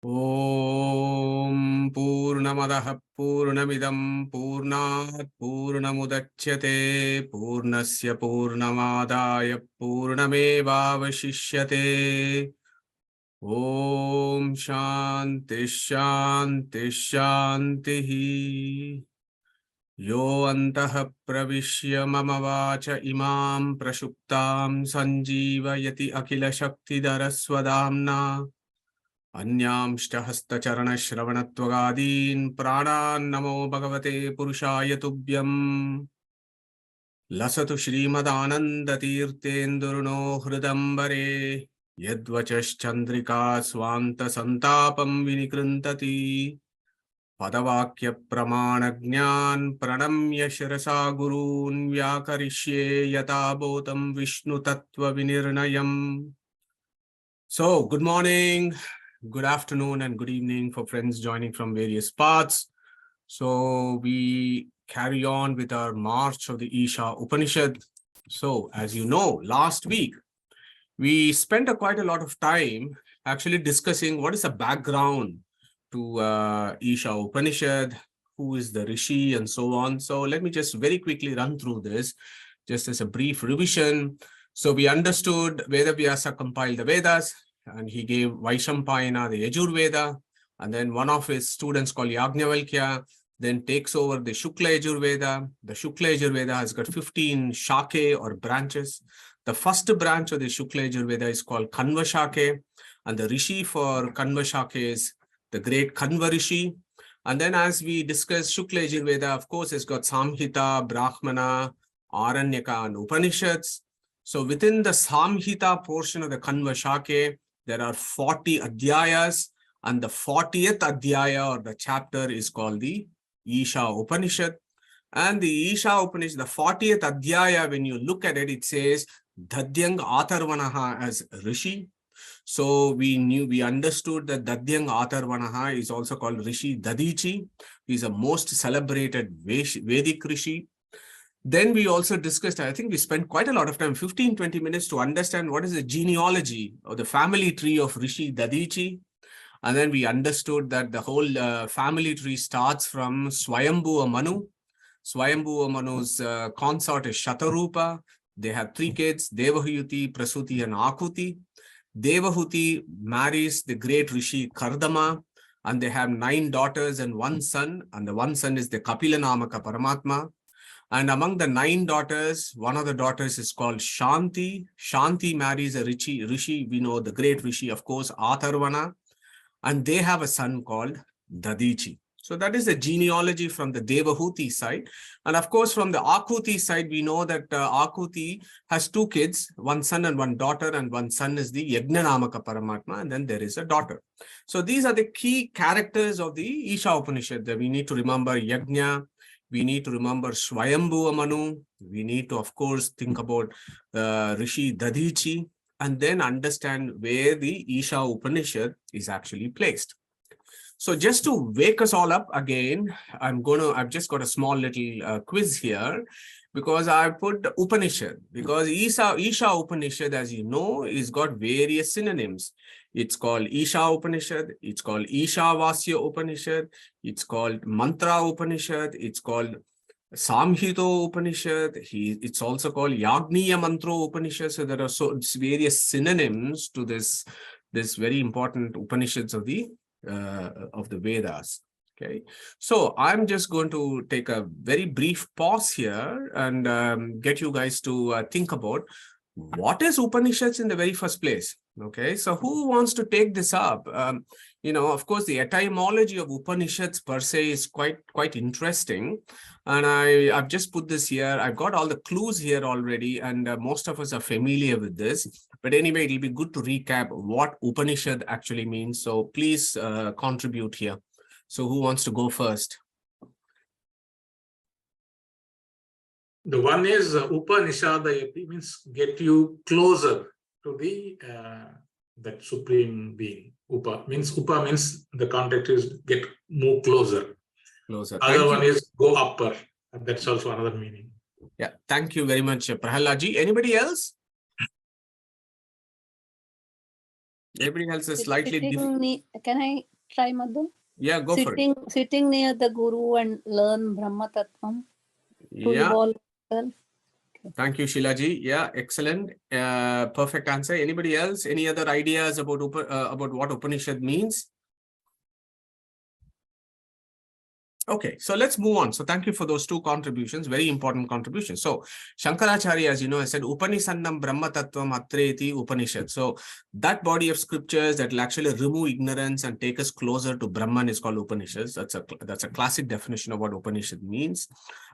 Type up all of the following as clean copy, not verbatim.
Om Purnamadaha Purnamidam Purnat Purnamudachyate Purnasya Purnamadaya Purnamevavashishyate. Om Shanti Shanti Shanti. Yo antaha pravishya mama vacha imam prashuktam sanjeevayati akila shakti daraswadamna. अन्यांष्टहस्तचरणश्रवणत्वगादीन् प्राणान् नमो भगवते पुरुषाय तुभ्यं लसतु श्रीमदानन्दतीर्थेन्दुर्नो हृदम्बरे यद्वचश्चन्द्रिका स्वान्तसन्तापं विनिकृन्तति पदवाक्यप्रमाणज्ञान् प्रणम्य शिरसा गुरून् व्याकरिष्ये यथाभूतं विष्णुतत्त्वविनिर्णयम्. So, good morning, good afternoon, and good evening for friends joining from various parts. So, we carry on with our march of the Isha Upanishad. So, as you know, last week, we spent quite a lot of time actually discussing what is the background to Isha Upanishad, who is the Rishi, and so on. So, let me just very quickly run through this, just as a brief revision. So we understood Vedavyasa compiled the Vedas, and he gave Vaishampayana the Yajur Veda, and then one of his students called Yagnavalkya then takes over the Shukla Yajur Veda. The Shukla Yajur Veda has got 15 shake or branches. The first branch of the Shukla Yajur Veda is called Kanva shake, and the Rishi for Kanva shake is the great Kanva Rishi. And then as we discussed, Shukla Yajur Veda, of course, has got Samhita, Brahmana, Aranyaka, and Upanishads. So within the Samhita portion of the Kanva shake, there are 40 adhyayas, and the 40th adhyaya or the chapter is called the Isha Upanishad. And the Isha Upanishad, the 40th adhyaya, when you look at it, it says Dadyang Atharvanaha as Rishi. So we understood that Dadyang Atharvanaha is also called Rishi Dadichi. He's a most celebrated Vedic Rishi. Then we also discussed, I think we spent quite a lot of time, 15-20 minutes to understand what is the genealogy or the family tree of Rishi Dadichi. And then we understood that the whole family tree starts from Svayambu or Manu. Svayambu or Manu's consort is Shatarupa. They have 3 kids, Devahuti, Prasuti, and Akuti. Devahuti marries the great Rishi Kardama, and they have 9 daughters and 1 son, and the 1 son is the Kapilanamaka Paramatma. And among the 9 daughters, one of the daughters is called Shanti. Shanti marries a Rishi, we know the great Rishi, of course, Atharvana. And they have a son called Dadichi. So that is the genealogy from the Devahuti side. And of course, from the Akuti side, we know that Akuti has 2 kids, 1 son and 1 daughter, and 1 son is the Yagnanamaka Paramatma, and then there is a daughter. So these are the key characters of the Isha Upanishad that we need to remember. Yagna, we need to remember Svayambu Manu. We need to, of course, think about Rishi Dadichi, and then understand where the Isha Upanishad is actually placed. So just to wake us all up again, I've just got a small little quiz here, because I put Upanishad, because Isha Upanishad, as you know, is got various synonyms. It's called Isha Upanishad, it's called Ishavasya Upanishad, it's called Mantra Upanishad, it's called Samhito Upanishad, it's also called Yagniya Mantro Upanishad. So there are various synonyms to this very important Upanishads of the Vedas. Okay, so I'm just going to take a very brief pause here and get you guys to think about what is Upanishads in the very first place. Okay, so who wants to take this up? Of course, the etymology of Upanishads per se is quite interesting. And I've just put this here. I've got all the clues here already, and most of us are familiar with this. But anyway, it'll be good to recap what Upanishad actually means. So please contribute here. So who wants to go first? The one is Upanishad, means get you closer to the that supreme being. Upa means the context is move closer. Other one is go upper. And that's also another meaning. Yeah, thank you very much, Prahaladji. Anybody else? Everybody else is slightly different. Can I try, Madhu? Yeah, go for it. Sitting near the Guru and learn Brahma Tattvam to Yeah. evolve yourself. Thank you, Shilaji. Yeah, excellent. Perfect answer. Anybody else? Any other ideas about what Upanishad means? Okay, so let's move on. So thank you for those two contributions, very important contributions. So Shankaracharya, as you know, I said Upanisannam Brahma Tattvam Atreti Upanishad. So that body of scriptures that will actually remove ignorance and take us closer to Brahman is called Upanishads. That's a classic definition of what Upanishad means.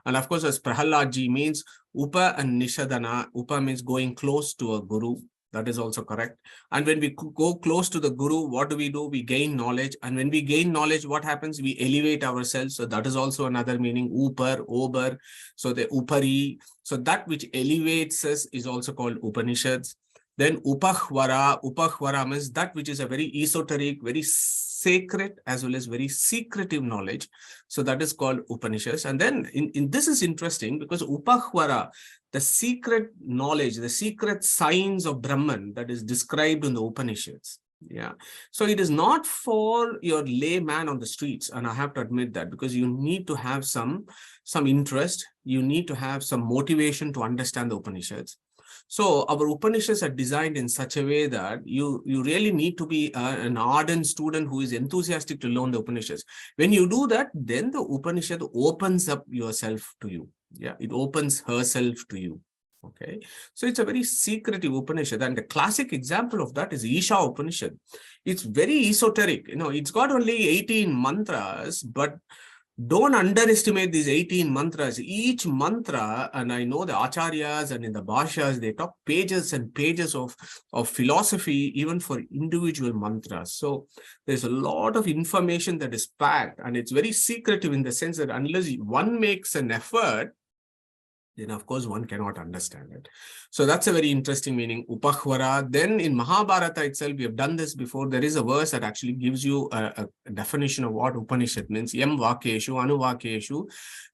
And of course, as Prahaladji means, Upa and Nishadana. Upa means going close to a guru. That is also correct. And when we go close to the guru, what do? We gain knowledge. And when we gain knowledge, what happens? We elevate ourselves. So that is also another meaning. Upar, Ober. So the Upari. So that which elevates us is also called Upanishads. Then Upahvara. Upahvara means that which is a very esoteric, very sacred, as well as very secretive knowledge. So that is called Upanishads. And then in this is interesting because Upahvara, the secret knowledge, the secret signs of Brahman that is described in the Upanishads. Yeah. So it is not for your layman on the streets. And I have to admit that because you need to have some interest. You need to have some motivation to understand the Upanishads. So our Upanishads are designed in such a way that you really need to be an ardent student who is enthusiastic to learn the Upanishads. When you do that, then the Upanishad opens up yourself to you. Yeah, it opens herself to you. Okay, so it's a very secretive Upanishad, and the classic example of that is Isha Upanishad. It's very esoteric. You know, it's got only 18 mantras, but don't underestimate these 18 mantras. Each mantra, and I know the acharyas and in the bhashyas, they talk pages and pages of philosophy, even for individual mantras. So there's a lot of information that is packed, and it's very secretive in the sense that unless one makes an effort, then of course one cannot understand it. So that's a very interesting meaning, Upahvara. Then in Mahabharata itself, we have done this before. There is a verse that actually gives you a definition of what Upanishad means. Yam Vakeshu, Anuvakeshu,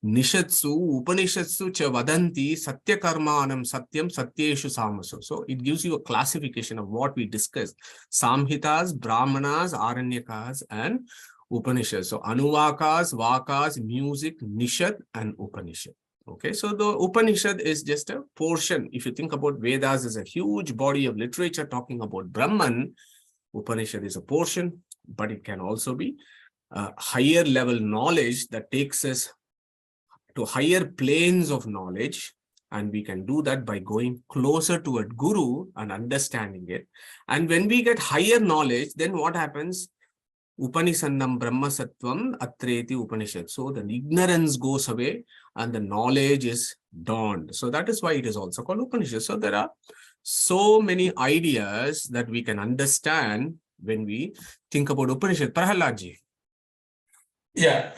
Nishatsu, Upanishadsu cha vadanti, Satya Karmanam Satyam, Satyeshu Samasu. So it gives you a classification of what we discussed. Samhitas, Brahmanas, Aranyakas, and Upanishads. So Anuvakas, Vakas, music, Nishad, and Upanishad. Okay, so the Upanishad is just a portion. If you think about Vedas as a huge body of literature talking about Brahman, Upanishad is a portion, but it can also be a higher level knowledge that takes us to higher planes of knowledge. And we can do that by going closer to a guru and understanding it. And when we get higher knowledge, then what happens? Upanisannam Brahma Sattvam Atreti Upanishad. So the ignorance goes away and the knowledge is dawned. So that is why it is also called Upanishad. So there are so many ideas that we can understand when we think about Upanishad. Prahaladji. Yeah,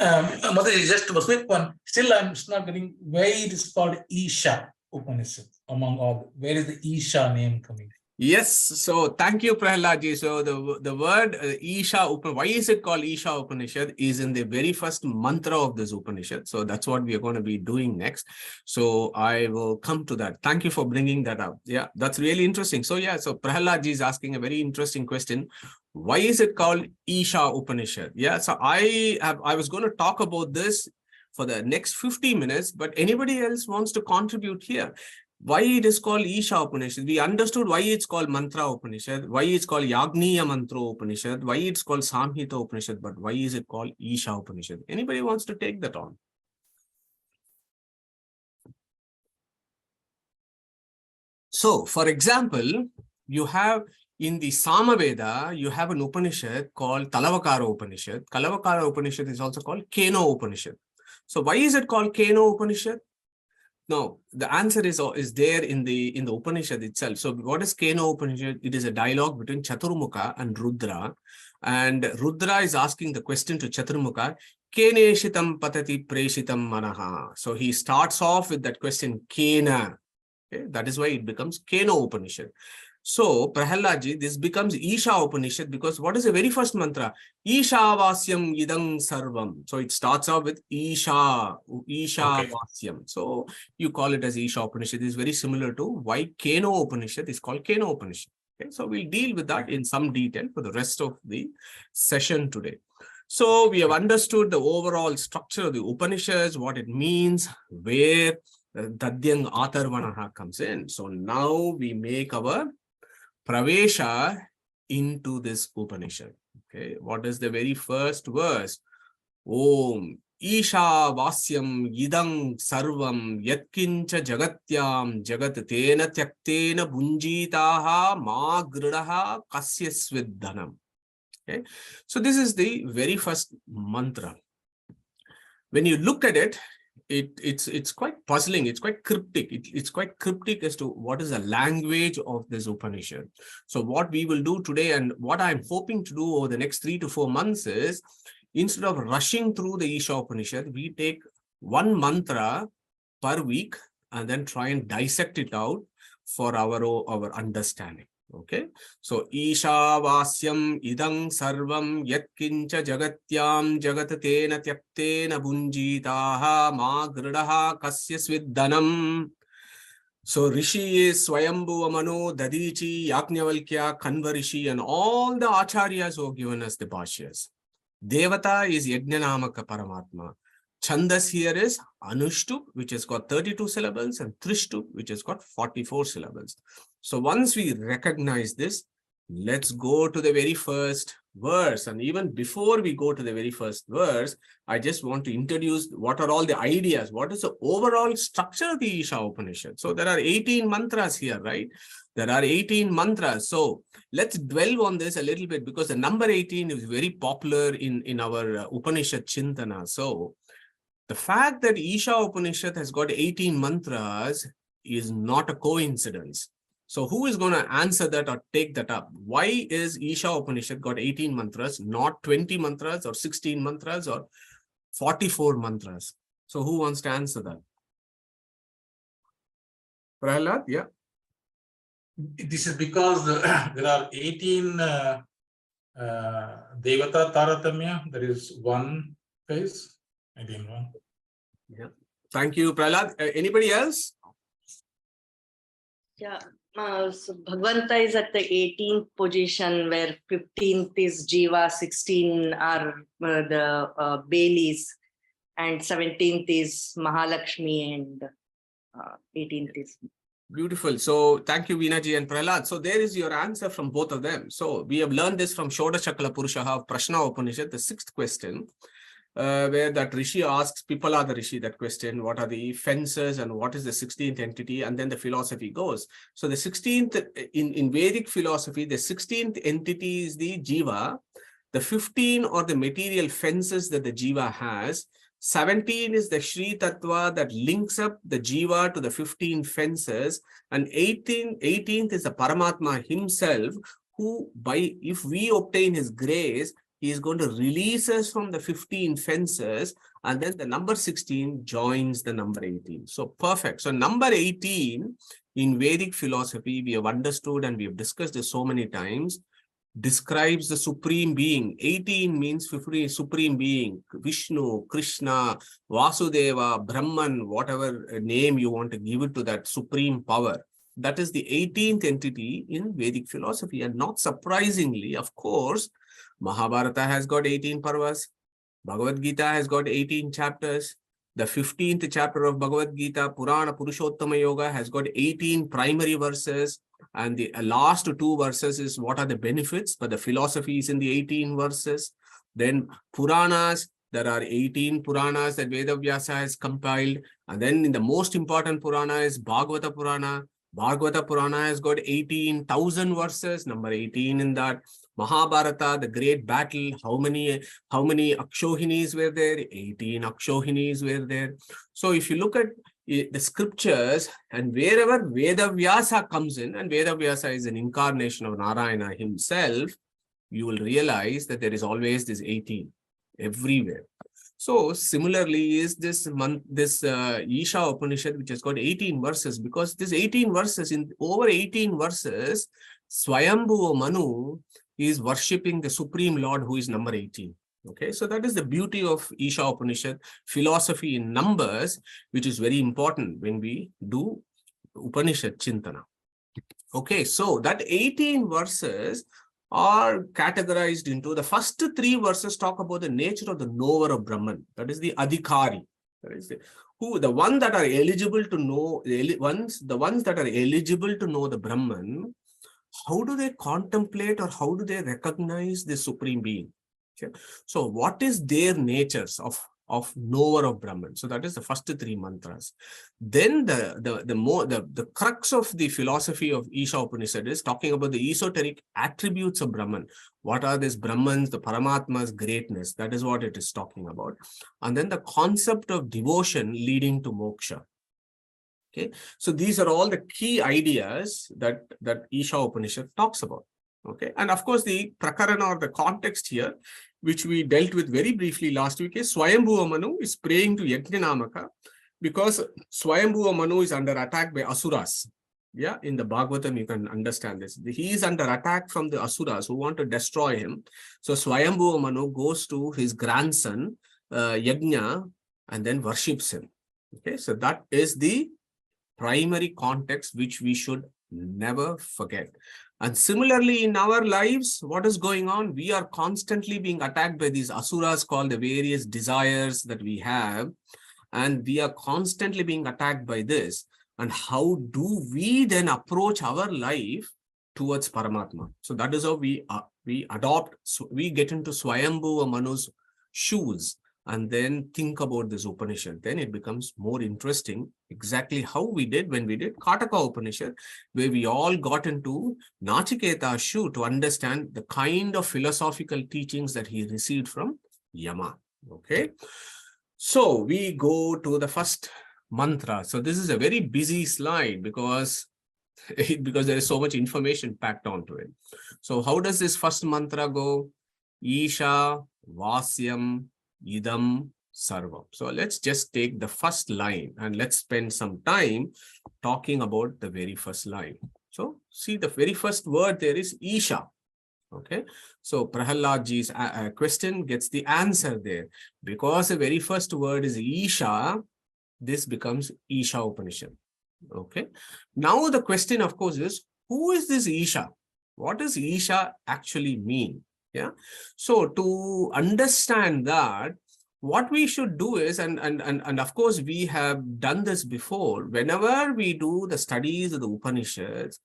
Mother, just a quick one. Still, I'm not getting why it is called Isha Upanishad among all. Where is the Isha name coming? Yes, so thank you, Prahaladji. So the word Isha Upanishad, why is it called Isha Upanishad, is in the very first mantra of this Upanishad. So that's what we are going to be doing next. So I will come to that. Thank you for bringing that up. Yeah, that's really interesting. So yeah, so Prahaladji is asking a very interesting question. Why is it called Isha Upanishad? Yeah, so I was going to talk about this for the next 50 minutes, but anybody else wants to contribute here? Why it is called Isha Upanishad? We understood why it's called Mantra Upanishad, why it's called Yagniya Mantra Upanishad, why it's called Samhita Upanishad, but why is it called Isha Upanishad? Anybody wants to take that on? So, for example, you have in the Samaveda, you have an Upanishad called Talavakara Upanishad. Talavakara Upanishad is also called Keno Upanishad. So, why is it called Keno Upanishad? No, the answer is there in the Upanishad itself. So what is Keno Upanishad? It is a dialogue between Chaturmukha and Rudra. And Rudra is asking the question to Chaturmukha, Kene shitam patati preshitam manaha. So he starts off with that question, Kena. Okay? That is why it becomes Keno Upanishad. So, Prahaladji, this becomes Isha Upanishad because what is the very first mantra? Ishavasyam idang sarvam. So, it starts off with Isha Vasyam. Okay. So, you call it as Isha Upanishad. It is very similar to why Keno Upanishad is called Keno Upanishad. Okay, so we'll deal with that in some detail for the rest of the session today. So we have understood the overall structure of the Upanishads, what it means, where Dadyang Atharvanaha comes in. So now we make our Pravesha into this Upanishad. Okay, what is the very first verse? Om Ishavasyam Idang Sarvam Yatkincha Jagatyam Jagat Tena Tyaktena Bunjitaha Ma Gridaha Kasyasvidhanam. Okay, so this is the very first mantra. When you look at it, it's quite puzzling, it's quite cryptic. It's quite cryptic as to what is the language of this Upanishad. So what we will do today and what I'm hoping to do over the next 3 to 4 months is, instead of rushing through the Isha Upanishad, we take one mantra per week and then try and dissect it out for our understanding. Okay, so Ishavasyam idang sarvam yatkincha jagatyam jagatena tyaktena bunjitaha ma gridaha kasyasvidhanam. So Rishi is Svayambu, Manu, Dadichi, Yagnavalkya, Kanva Rishi, and all the acharyas who have given us the bhashyas. Devata is Yagnanamaka Paramatma. Chandas here is Anushtup, which has got 32 syllables, and Trishtup, which has got 44 syllables. So once we recognize this, let's go to the very first verse. And even before we go to the very first verse, I just want to introduce what are all the ideas. What is the overall structure of the Isha Upanishad? So there are 18 mantras here, right? There are 18 mantras. So let's dwell on this a little bit, because the number 18 is very popular in our Upanishad Chintana. So the fact that Isha Upanishad has got 18 mantras is not a coincidence. So who is going to answer that or take that up? Why is Isha Upanishad got 18 mantras, not 20 mantras or 16 mantras or 44 mantras? So who wants to answer that? Prahlad, yeah. This is because there are 18 Devata Taratamya. There is one phase. I didn't know. Yeah. Thank you, Prahlad. Anybody else? Yeah. So Bhagavanta is at the 18th position, where 15th is Jiva, 16 are the Baileys, and 17th is Mahalakshmi, and 18th is. Beautiful. So thank you, Veenaji and Prahlad. So there is your answer from both of them. So we have learned this from Shodashakala Purushaha of Prashna Upanishad, the 6th question, where that Rishi asks Pipala the Rishi that question, what are the fences and what is the 16th entity? And then the philosophy goes. So the 16th, in Vedic philosophy, the 16th entity is the Jiva. The 15 are the material fences that the Jiva has. 17 is the Shri Tattva that links up the Jiva to the 15 fences. And 18th is the Paramatma himself, who, if we obtain his grace, he is going to release us from the 15 fences, and then the number 16 joins the number 18. So perfect. So number 18 in Vedic philosophy, we have understood and we have discussed this so many times, describes the supreme being. 18 means supreme being, Vishnu, Krishna, Vasudeva, Brahman, whatever name you want to give it to that supreme power. That is the 18th entity in Vedic philosophy. And not surprisingly, of course, Mahabharata has got 18 parvas. Bhagavad Gita has got 18 chapters. The 15th chapter of Bhagavad Gita, Purana Purushottama Yoga, has got 18 primary verses. And the last 2 verses is what are the benefits, but the philosophy is in the 18 verses. Then Puranas, there are 18 Puranas that Vedavyasa has compiled. And then in the most important Purana is Bhagavata Purana. Bhagavata Purana has got 18,000 verses, number 18 in that. Mahabharata, the great battle, how many Akshohinis were there? 18 Akshohinis were there. So if you look at the scriptures, and wherever Vedavyasa comes in, and Vedavyasa is an incarnation of Narayana himself, you will realize that there is always this 18 everywhere. So similarly is this Isha Upanishad, which has got 18 verses, because this 18 verses, in over 18 verses, Svayambu or Manu is worshipping the Supreme Lord, who is number 18. Okay, so that is the beauty of Isha Upanishad, philosophy in numbers, which is very important when we do Upanishad Chintana. Okay, so that 18 verses are categorized into the first 3 verses talk about the nature of the knower of Brahman. That is the adhikari. That is the one that are eligible to know, the ones that are eligible to know the Brahman. How do they contemplate or how do they recognize the Supreme Being? Okay. So what is their natures of knower of Brahman? So that is the first 3 mantras. Then the crux of the philosophy of Isha Upanishad is talking about the esoteric attributes of Brahman. What are these Brahmans, the Paramatma's greatness? That is what it is talking about. And then the concept of devotion leading to moksha. Okay, so these are all the key ideas that Isha Upanishad talks about. Okay, and of course the prakarana or the context here, which we dealt with very briefly last week, is Svayambu Manu is praying to Yajnamaka because Svayambu Manu is under attack by Asuras. Yeah, in the Bhagavatam you can understand this. He is under attack from the Asuras who want to destroy him. So Svayambu Manu goes to his grandson Yagna and then worships him. Okay, so that is the primary context which we should never forget. And similarly in our lives, what is going on? We are constantly being attacked by these asuras called the various desires that we have, and we are constantly being attacked by this. And how do we then approach our life towards Paramatma? So that is how we get into Svayambhu Manu's shoes and then think about this Upanishad. Then it becomes more interesting, exactly how we did when we did Kataka Upanishad, where we all got into Nachiketa's shoe to understand the kind of philosophical teachings that he received from Yama. Okay, so we go to the first mantra. So this is a very busy slide because there is so much information packed onto it. So how does this first mantra go? Isha Vasyam Idam Sarvam. So let's just take the first line and let's spend some time talking about the very first line. So see, the very first word there is Isha. Okay, so Prahaladji's question gets the answer there. Because the very first word is Isha, this becomes Isha Upanishad. Okay, now the question of course is, who is this Isha? What does Isha actually mean? Yeah, so to understand that, what we should do is, and of course we have done this before, whenever we do the studies of the Upanishads,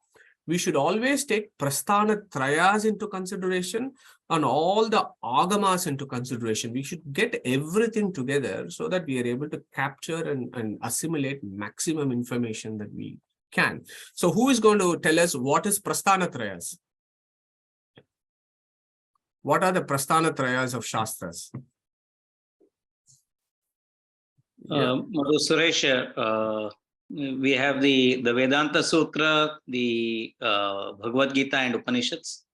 we should always take Prasthana Trayas into consideration and all the Agamas into consideration. We should get everything together so that we are able to capture and assimilate maximum information that we can. So who is going to tell us what is Prasthana Trayas? What are the Prasthana Trayas of Shastras? Madhu Suresh, we have the Vedanta Sutra, the Bhagavad Gita and Upanishads.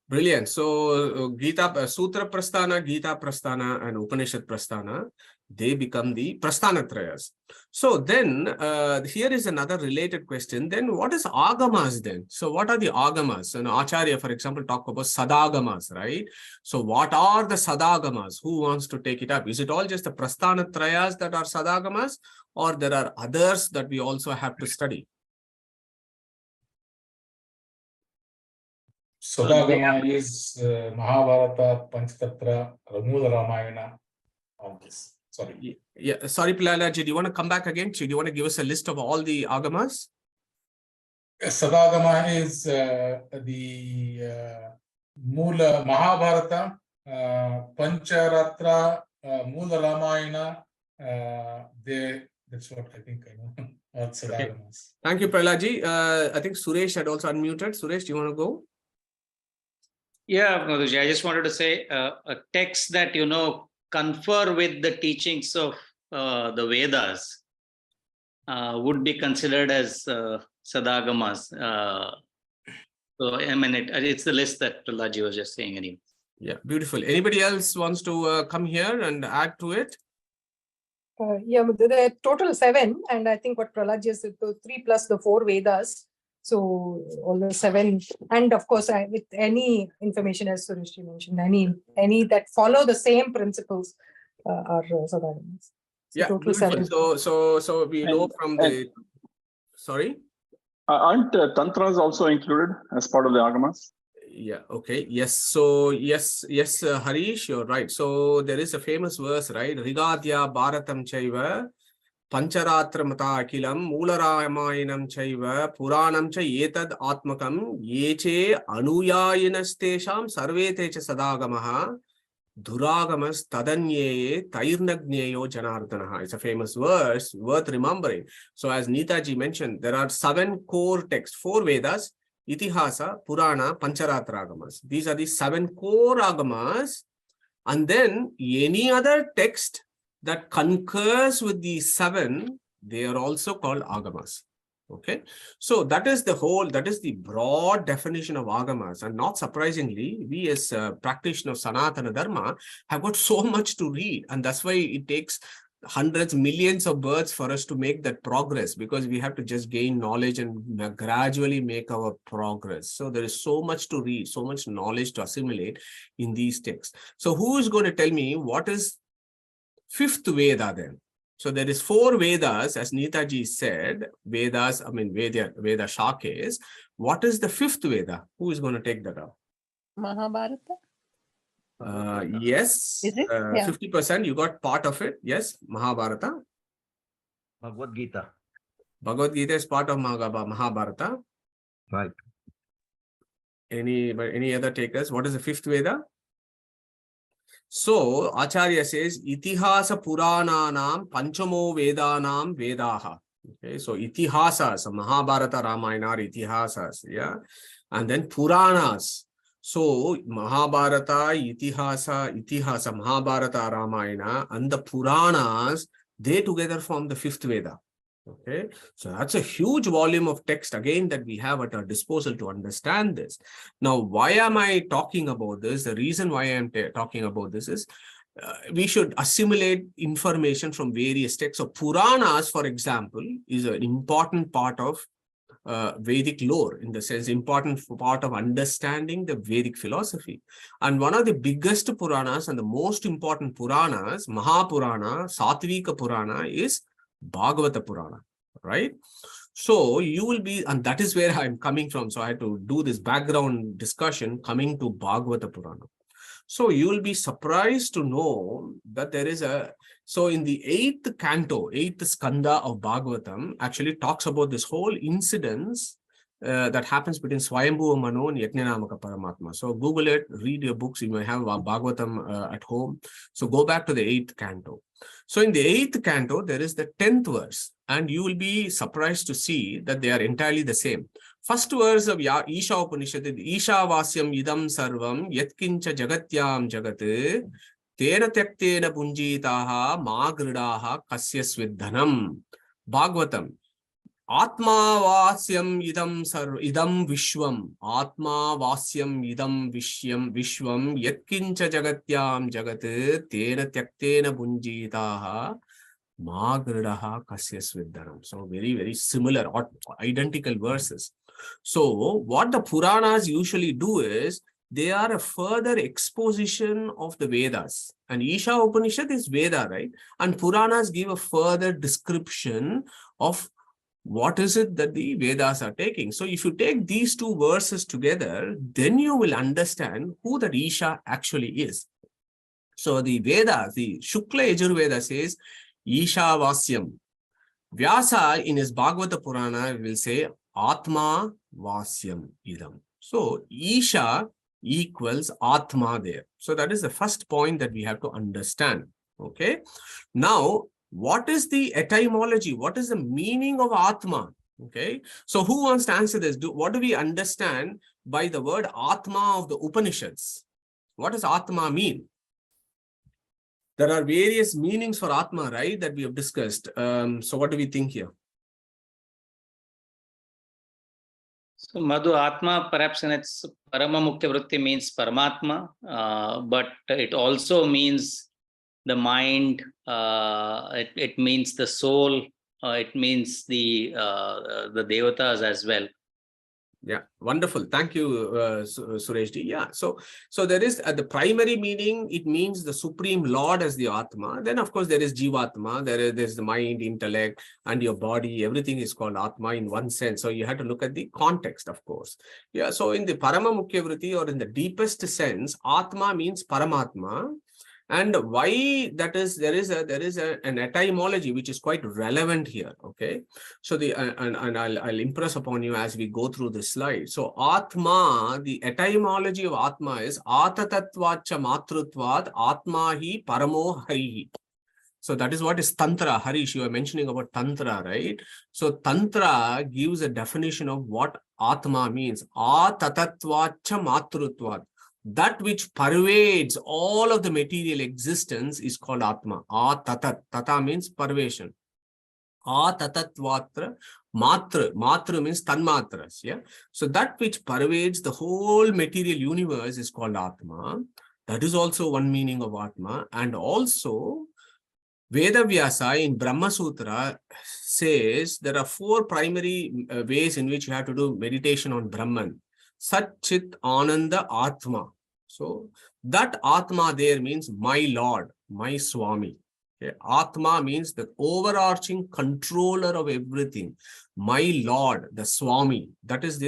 Brilliant. So Gita Sutra Prasthana, Gita Prasthana and Upanishad Prasthana, they become the Prasthana Trayas. So then here is another related question. Then what is Agamas then? So what are the Agamas? And Acharya, for example, talk about Sadagamas, right? So what are the Sadagamas? Who wants to take it up? Is it all just the Prasthana Trayas that are Sadagamas, or there are others that we also have to study? Sadagama is Mahabharata, Panchtatra, Ramula Ramayana, all this. Sorry. Yeah, sorry, Prahaladji, do you want to come back again? Do you want to give us a list of all the Agamas? Sadagama is the Mula Mahabharata, Pancharatra, Mula Ramayana. That's what I think I know. That's Sadagamas. Okay. Thank you, Prahaladji. I think Suresh had also unmuted. Suresh, do you want to go? Yeah, Madhuji, I just wanted to say a text that, confer with the teachings of the Vedas would be considered as Sadagamas. So, I mean, it's the list that Prahaladji was just saying anyway. Yeah, beautiful. Anybody else wants to come here and add to it? Yeah, there are total 7, and I think what Prahaladji said, 3 plus the 4 Vedas. So all the 7, and of course, with any information, as Suresh mentioned, any that follow the same principles are Sadagamas. So Yeah, total beautiful. 7. So we know from the. Sorry. Aren't tantras also included as part of the agamas? Yeah, okay. Yes. So, yes, Harish, you're right. So, there is a famous verse, right? Rigadya Bharatam Chaiva, Pancharatra Mata Akilam, Mularamayinam Chaiva, Puranam Cha Yetad Atmakam, Yeche Anuyayinastesham, Sarvetecha Sadagamaha, Duragamas Tadanye, Tairnagneyo Janardanaha. It's a famous verse worth remembering. So, as Neetaji mentioned, there are 7 core texts, 4 Vedas, Itihasa, Purana, Pancharatra agamas. These are the 7 core agamas. And then any other text that concurs with the 7, they are also called agamas. Okay. So that is the broad definition of agamas. And not surprisingly, we as practitioners of Sanatana Dharma have got so much to read. And that's why it takes hundreds, millions of births for us to make that progress, because we have to just gain knowledge and gradually make our progress. So there is so much to read, so much knowledge to assimilate in these texts. So who is going to tell me what is 5th Veda then? So there is 4 Vedas, as Neetaji said, Vedas, Veda Shakes. What is the 5th Veda? Who is going to take that up? Mahabharata. Yes, Is it? Yeah. 50%, you got part of it. Yes, Mahabharata. Bhagavad Gita. Bhagavad Gita is part of Mahabharata. Right. Any other takers? What is the 5th Veda? So, Acharya says, Itihasa Purananam Panchamo Vedanam Vedaha. Okay, so Itihasas, Mahabharata, Ramayana are Itihasas, yeah. And then Puranas. So, Mahabharata, Itihasa, Mahabharata, Ramayana, and the Puranas, they together form the 5th Veda. Okay, so that's a huge volume of text again that we have at our disposal to understand this. Now, why am I talking about this? The reason why I'm talking about this is we should assimilate information from various texts. So Puranas, for example, is an important part of Vedic lore, in the sense, important part of understanding the Vedic philosophy. And one of the biggest Puranas and the most important Puranas, Mahapurana, Satvika Purana, is Bhagavata Purana, right? So you will be, and that is where I'm coming from. So I had to do this background discussion coming to Bhagavata Purana. So you will be surprised to know that there is so in the 8th canto, 8th skanda of Bhagavatam actually talks about this whole incidence that happens between Svayambu, Manu and Yajnanamaka Paramatma. So Google it, read your books. You may have Bhagavatam at home. So go back to the 8th canto. So in the 8th canto, there is the 10th verse, and you will be surprised to see that they are entirely the same. First verse of Isha Upanishad, Ishavasyam idam sarvam yatkincha jagatyam jagat tena tyaktena punjitaha magridaha kasyas vidhanam. Bhagavatam. Atma vasyam idam vishwam. Atma vasyam idam vishwam yatkincha jagatyam jagat tena tyaktena punjitaha magridaha kasyas vidhanam. So very, very similar or identical verses. So what the Puranas usually do is they are a further exposition of the Vedas. And Isha Upanishad is Veda, right? And Puranas give a further description of what is it that the Vedas are taking. So if you take these 2 verses together, then you will understand who that Isha actually is. So the Vedas, the Shukla Yajur Veda says, Ishavasyam. Vyasa in his Bhagavata Purana will say, Atma Vasyam Idam. So Isha equals Atma there. So that is the first point that we have to understand. Okay. Now, what is the etymology? What is the meaning of Atma? Okay. So who wants to answer this? What do we understand by the word Atma of the Upanishads? What does Atma mean? There are various meanings for Atma, right, that we have discussed. So what do we think here? So Madhu, Atma perhaps in its Parama Mukhya Vritti means Paramatma, but it also means the mind, it means the soul, it means the Devatas as well. Yeah, wonderful. Thank you, Sureshji. Yeah, so there is the primary meaning. It means the supreme Lord as the Atma. Then, of course, there is Jivatma. There's the mind, intellect, and your body. Everything is called Atma in one sense. So you have to look at the context, of course. Yeah. So in the Parama Mukhya Vritti, or in the deepest sense, Atma means Paramatma. And why that is, there is an etymology which is quite relevant here. Okay, so and I'll impress upon you as we go through this slide. So Atma, the etymology of Atma is Atatatvacha Matrutvat Atma hi Paramo Harihi. So that is what is Tantra. Harish, you are mentioning about Tantra, right? So Tantra gives a definition of what Atma means. Atatatvacha Matrutvat. That which pervades all of the material existence is called Atma. Atatat. Tata means pervasion. Atatatvatra matra. Matra means tanmatras. Yeah. So that which pervades the whole material universe is called Atma. That is also one meaning of Atma. And also, Vedavyasa in Brahma Sutra says there are 4 primary ways in which you have to do meditation on Brahman. Sat Chit Ananda Atma. So that Atma there means my Lord, my Swami. Okay. Atma means the overarching controller of everything. My Lord, the Swami. That is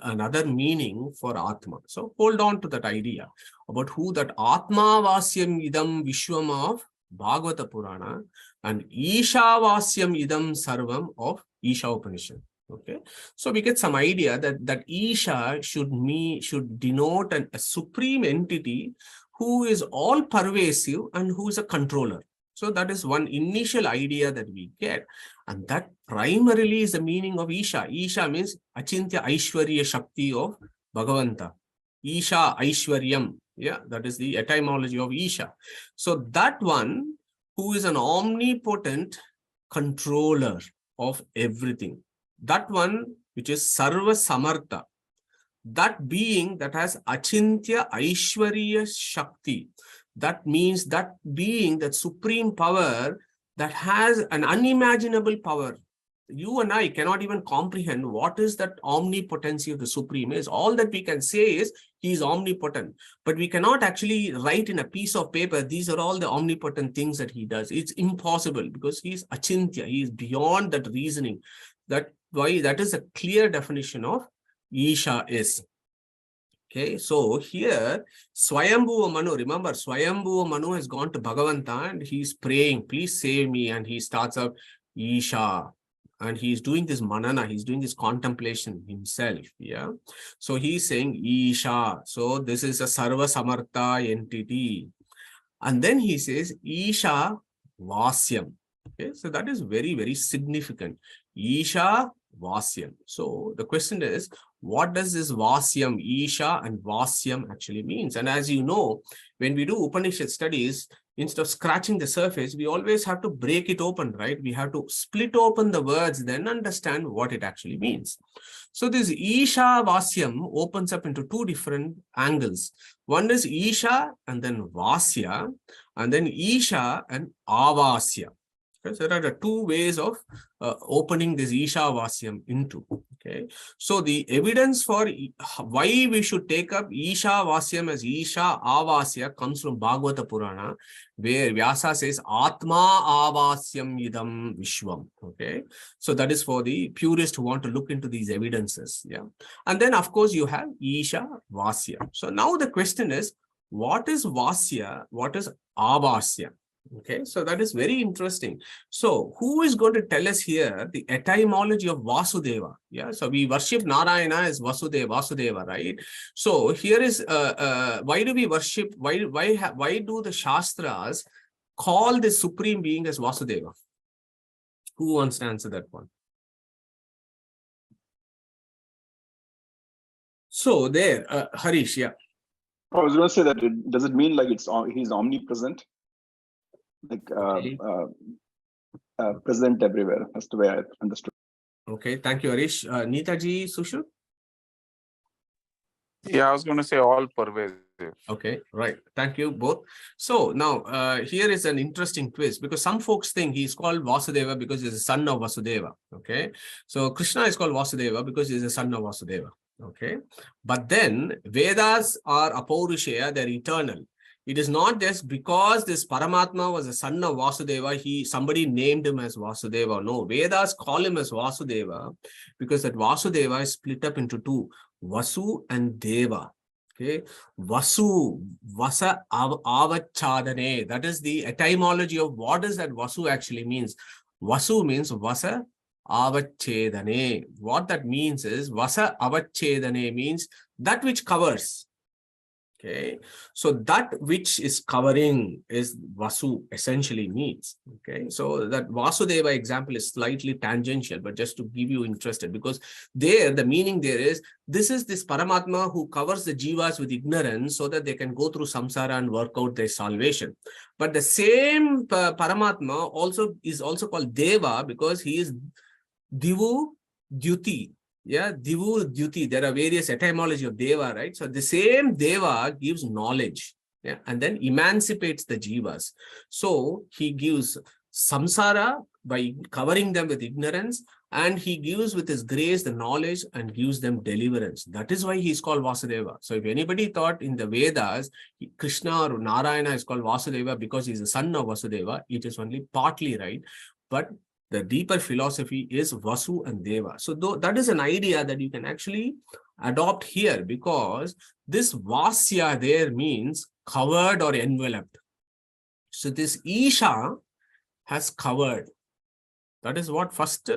another meaning for Atma. So hold on to that idea about who that Atma Vasyam Idam Vishwam of Bhagavata Purana and Ishavasya Idam Sarvam of Isha Upanishad. Okay, so we get some idea that Isha should denote a supreme entity who is all pervasive and who is a controller. So that is one initial idea that we get, and that primarily is the meaning of Isha. Isha means Achintya Aishwarya Shakti of Bhagavanta. Isha Aishwaryam. Yeah, that is the etymology of Isha. So that one who is an omnipotent controller of everything. That one which is Sarva Samartha. That being that has Achintya Aishwarya Shakti. That means that being, that supreme power that has an unimaginable power. You and I cannot even comprehend what is that omnipotency of the Supreme is. All that we can say is he is omnipotent, but we cannot actually write in a piece of paper, these are all the omnipotent things that he does. It's impossible because he is Achintya. He is beyond that reasoning. That is a clear definition of Isha is. Okay, so here Svayambu Manu, remember Svayambu Manu has gone to Bhagavanta and he's praying, please save me, and he starts up Isha. And he's doing this manana, he's doing this contemplation himself. Yeah. So he's saying Isha. So this is a Sarva Samartha entity. And then he says Isha Vasyam. Okay. So that is very, very significant. Isha Vasyam. So the question is, what does this Vasyam, Isha and Vasyam actually means? And as you know, when we do Upanishad studies, instead of scratching the surface, we always have to break it open, right? We have to split open the words, then understand what it actually means. So this Isha Vasyam opens up into 2 different angles. One is Isha and then Vasya, and then Isha and Avasya. Okay, so there are 2 ways of opening this Isha Vasyam into. Okay, so the evidence for why we should take up Isha Vasyam as Isha Avasya comes from Bhagavata Purana, where Vyasa says Atma Avasyam Idam Vishwam. Okay, so that is for the purists who want to look into these evidences. Yeah, and then of course you have Isha Vasya. So now the question is, what is Vasya? What is Avasya? Okay, so that is very interesting. So who is going to tell us here the etymology of Vasudeva? Yeah, so we worship Narayana as Vasudeva, right? So here is why do we worship? Why do the Shastras call the supreme being as Vasudeva? Who wants to answer that one? So there, Harish, yeah. I was going to say that does it mean like he's omnipresent? Like present everywhere. That's the way I understood. Okay, thank you, Harish. Neetaji, Sushil? Yeah, I was going to say all pervasive. Okay, right. Thank you both. So now here is an interesting twist, because some folks think he's called Vasudeva because he's a son of Vasudeva. Okay, so Krishna is called Vasudeva because he's a son of Vasudeva. Okay. But then Vedas are Apaurusheya, they're eternal. It is not just because this Paramatma was a son of Vasudeva, somebody named him as Vasudeva. No, Vedas call him as Vasudeva because that Vasudeva is split up into two, Vasu and Deva. Okay, Vasu, Vasa Avachadane. That is the etymology of what does that Vasu actually means. Vasu means Vasa Avachedane. What that means is Vasa Avachedane means that which covers. Okay, so that which is covering is Vasu essentially means. Okay, so that Vasudeva example is slightly tangential, but just to give you interested, because there the meaning there is this Paramatma who covers the jivas with ignorance so that they can go through samsara and work out their salvation. But the same Paramatma is also called Deva because he is Divu Dyuti. Yeah, Divu Dyuti. There are various etymology of Deva, right? So the same Deva gives knowledge, yeah, and then emancipates the jivas. So he gives samsara by covering them with ignorance, and he gives with his grace the knowledge and gives them deliverance. That is why he is called Vasudeva. So if anybody thought in the Vedas, Krishna or Narayana is called Vasudeva because he is the son of Vasudeva, it is only partly right. But the deeper philosophy is Vasu and Deva. So that is an idea that you can actually adopt here because this Vasya there means covered or enveloped. So this Isha has covered. That is what first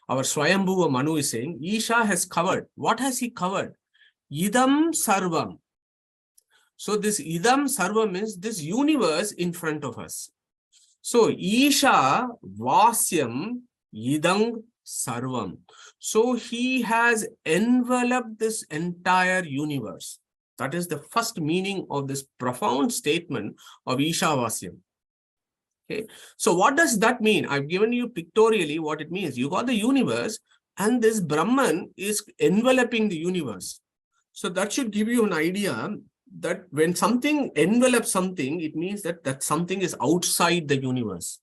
our Svayambu Manu is saying. Isha has covered. What has he covered? Idam Sarvam. So this Idam Sarvam is this universe in front of us. So Isha Vasyam Idang Sarvam. So he has enveloped this entire universe. That is the first meaning of this profound statement of Ishavasya. Okay. So what does that mean? I've given you pictorially what it means. You got the universe and this Brahman is enveloping the universe. So that should give you an idea that when something envelops something, it means that something is outside the universe.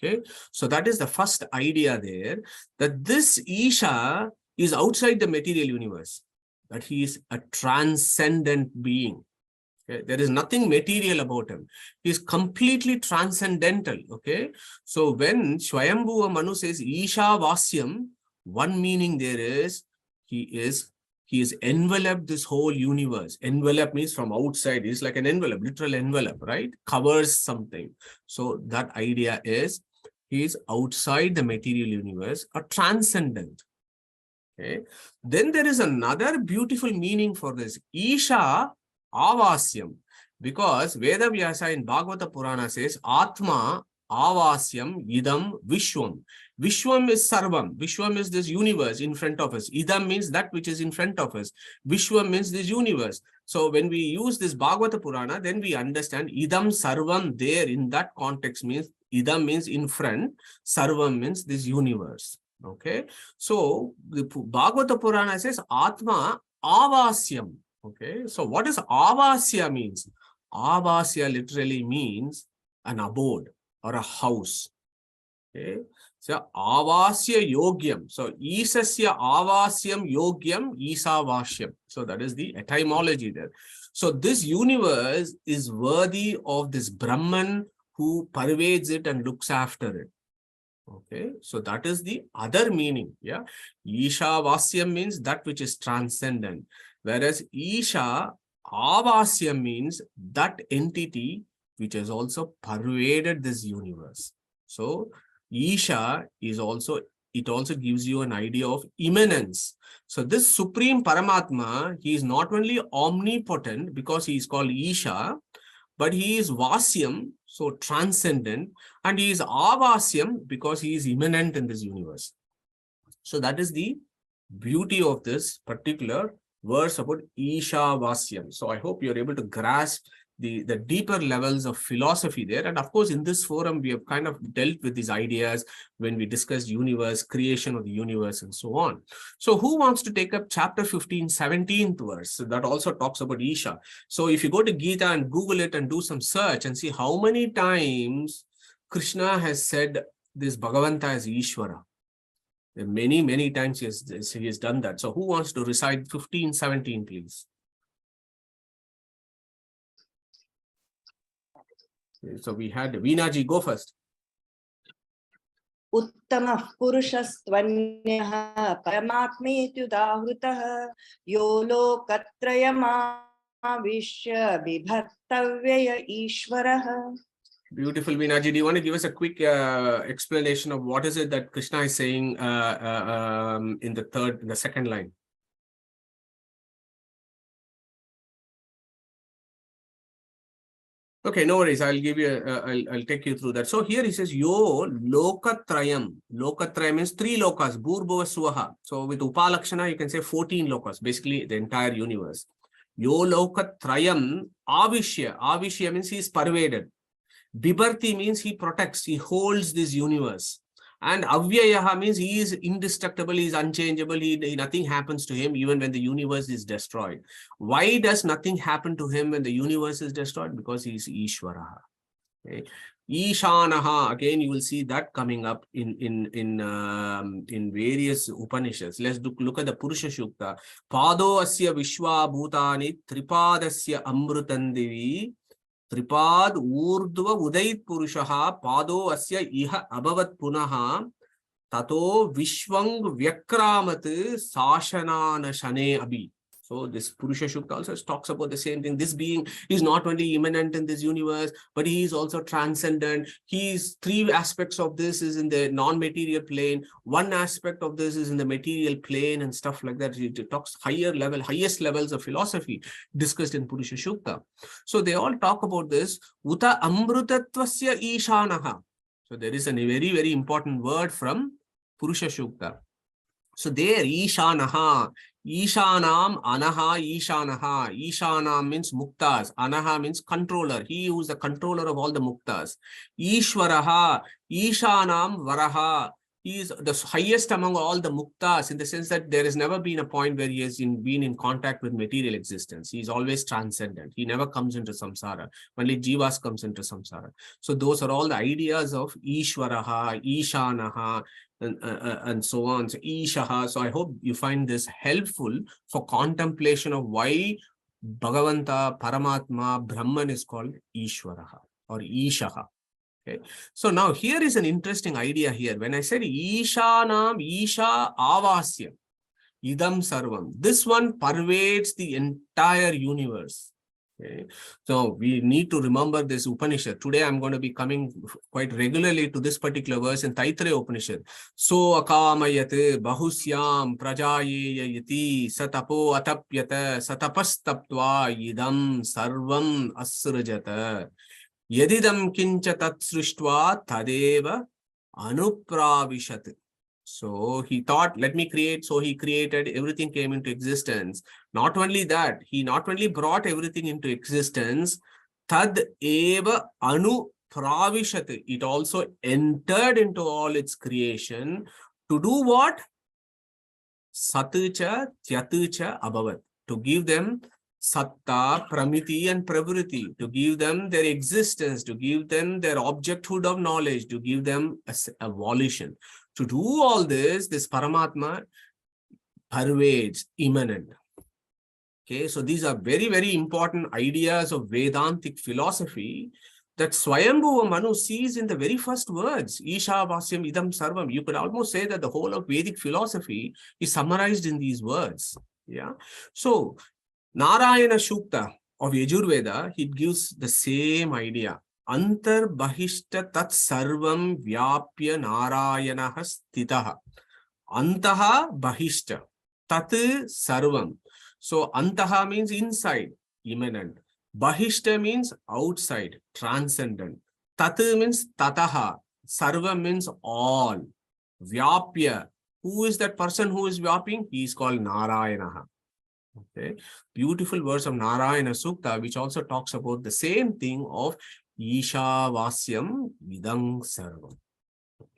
Okay, so that is the first idea there, that this Isha is outside the material universe, that he is a transcendent being. Okay, there is nothing material about him. He is completely transcendental. Okay, so when Svayambu Manu says Isha Vasyam, one meaning there is he is enveloped this whole universe. Envelope means from outside. It's like an envelope, literal envelope, right? Covers something. So that idea is he is outside the material universe, a transcendent. Okay. Then there is another beautiful meaning for this. Isha Avasyam. Because Veda Vyasa in Bhagavata Purana says Atma Avasyam Idam Vishwam. Vishwam is Sarvam. Vishwam is this universe in front of us. Idam means that which is in front of us. Vishwam means this universe. So when we use this Bhagavata Purana, then we understand Idam Sarvam there in that context means Idam means in front, Sarvam means this universe. Okay. So the Bhagavata Purana says Atma Avasyam. Okay. So what does Avasya means? Avasya literally means an abode or a house. Okay. So Avasya Yogyam. So Isasya Avasyam Yogyam Isavasyam. So that is the etymology there. So this universe is worthy of this Brahman who pervades it and looks after it. Okay, so that is the other meaning. Yeah, Ishavasya means that which is transcendent, whereas Isha Avasya means that entity which has also pervaded this universe. So Isha is also, it also gives you an idea of immanence. So this Supreme Paramatma, he is not only omnipotent because he is called Isha, but he is Vasyam, so transcendent, and he is Avasyam because he is immanent in this universe. So that is the beauty of this particular verse about Ishavasyam. So I hope you're able to grasp the deeper levels of philosophy there. And of course, in this forum, we have kind of dealt with these ideas when we discussed universe, creation of the universe, and so on. So who wants to take up chapter 15, 17th verse? That also talks about Isha. So if you go to Gita and Google it and do some search and see how many times Krishna has said this Bhagavanta as Ishvara. Many times he has done that. So who wants to recite 15, 17, please? So we had Veenaji, go first. उत्तमः पुरुषस्त्वन्यः परमात्मेत्युदाहृतः यो लोकत्रयमाविश्य बिभर्तव्यय ईश्वरः. Beautiful, Veenaji. Do you want to give us a quick explanation of what is it that Krishna is saying in the second line? Okay, no worries. I'll give you. I'll take you through that. So here he says, "Yo lokatrayam." Lokatrayam means 3 lokas. Bhurbhuva Swaha. So with Upalakshana, you can say 14 lokas. Basically, the entire universe. Yo lokatrayam avishya. Avishya means he is pervaded. Bibharti means he protects. He holds this universe. And Avyayaha means he is indestructible, he is unchangeable, nothing happens to him even when the universe is destroyed. Why does nothing happen to him when the universe is destroyed? Because he is Ishvaraha. Okay. Ishanaha, again you will see that coming up in various Upanishads. Let's look at the Purusha Shukta. Pado asya vishwa bhutani tripadasya amrutandivi Tripad urdva udait purushaha pado asya iha abavat punaha tato vishwang vyakramat sashanana shane abhi. So this Purusha Shukta also talks about the same thing. This being is not only immanent in this universe, but he is also transcendent. He's 3 aspects of this is in the non-material plane. 1 aspect of this is in the material plane and stuff like that. It talks highest levels of philosophy discussed in Purusha Shukta. So they all talk about this. Uta amrutatvasya ishanaha. So there is a very important word from Purusha Shukta. So there, Ishanaha, Ishanam, Anaha, Ishanaha. Ishanam means muktas. Anaha means controller. He who is the controller of all the muktas. Ishvaraha, Ishanam, Varaha. He is the highest among all the muktas in the sense that there has never been a point where he has been in contact with material existence. He is always transcendent. He never comes into samsara. Only jivas comes into samsara. So those are all the ideas of Ishvaraha, Ishanaha, and so on. So Ishaha. So I hope you find this helpful for contemplation of why Bhagavanta, Paramatma, Brahman is called Ishvaraha or Ishaha. Okay. So now here is an interesting idea here. When I said Ishanam, Isha Avasya, Idam Sarvam, this one pervades the entire universe. Okay. So we need to remember this Upanishad. Today I'm going to be coming quite regularly to this particular verse in Taittiriya Upanishad. So akamayate bahusyam prajaye yati satapo atapyata satapastaptva idam sarvam asrajata yadidam kincha tat srishtva tadeva anupravishat. So he thought, let me create. So he created, everything came into existence. Not only that, he not only brought everything into existence, tad eva anu pravishat. It also entered into all its creation to do what? Satucha, tyatucha, abhavat. To give them satta, pramiti and pravriti, to give them their existence, to give them their objecthood of knowledge, to give them a volition. To do all this, this Paramatma pervades, immanent. Okay, so these are very important ideas of Vedantic philosophy that Svayambu Manu sees in the very first words, Ishavasyam idam sarvam. You could almost say that the whole of Vedic philosophy is summarized in these words. Yeah. So Narayana Shukta of Yajur Veda, it gives the same idea. Antar bahishta tat sarvam vyapya narayanaha stitaha. Antaha bahishta tat sarvam. So antaha means inside, immanent. Bahishta means outside, transcendent. Tat means tataha. Sarvam means all. Vyapya. Who is that person who is vyaping? He is called Narayanaha. Okay. Beautiful verse of Narayana Sukta, which also talks about the same thing of Ishavasyam Vidang Sarvam.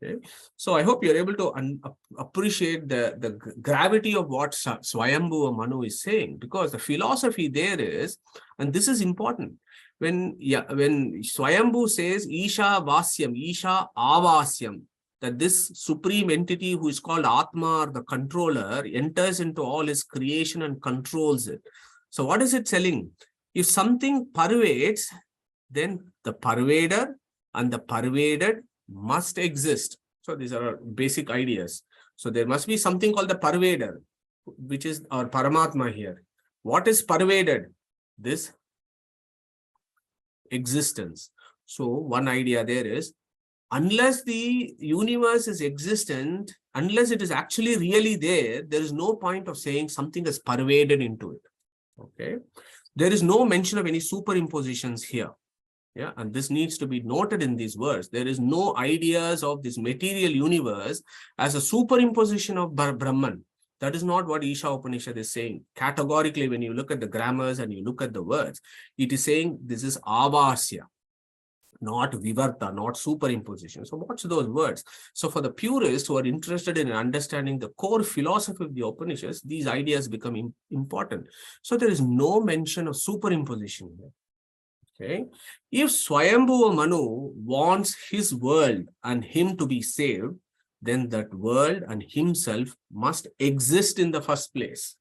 Okay. So I hope you're able to appreciate the gravity of what Svayambu Manu is saying, because the philosophy there is, and this is important, when Svayambu says Isha Vasyam, Isha Avasyam, that this supreme entity who is called Atma, or the controller, enters into all his creation and controls it. So what is it telling? If something pervades, then the pervader and the pervaded must exist. So these are our basic ideas. So there must be something called the pervader, which is our Paramatma here. What is pervaded? This existence. So one idea there is, unless the universe is existent, unless it is actually really there, there is no point of saying something is pervaded into it. Okay. There is no mention of any superimpositions here. Yeah, and this needs to be noted in these words. There is no ideas of this material universe as a superimposition of Brahman. That is not what Isha Upanishad is saying. Categorically, when you look at the grammars and you look at the words, it is saying this is avasya, not vivarta, not superimposition. So watch those words. So for the purists who are interested in understanding the core philosophy of the Upanishads, these ideas become important. So there is no mention of superimposition here. Okay. If Svayambu Manu wants his world and him to be saved, then that world and himself must exist in the first place.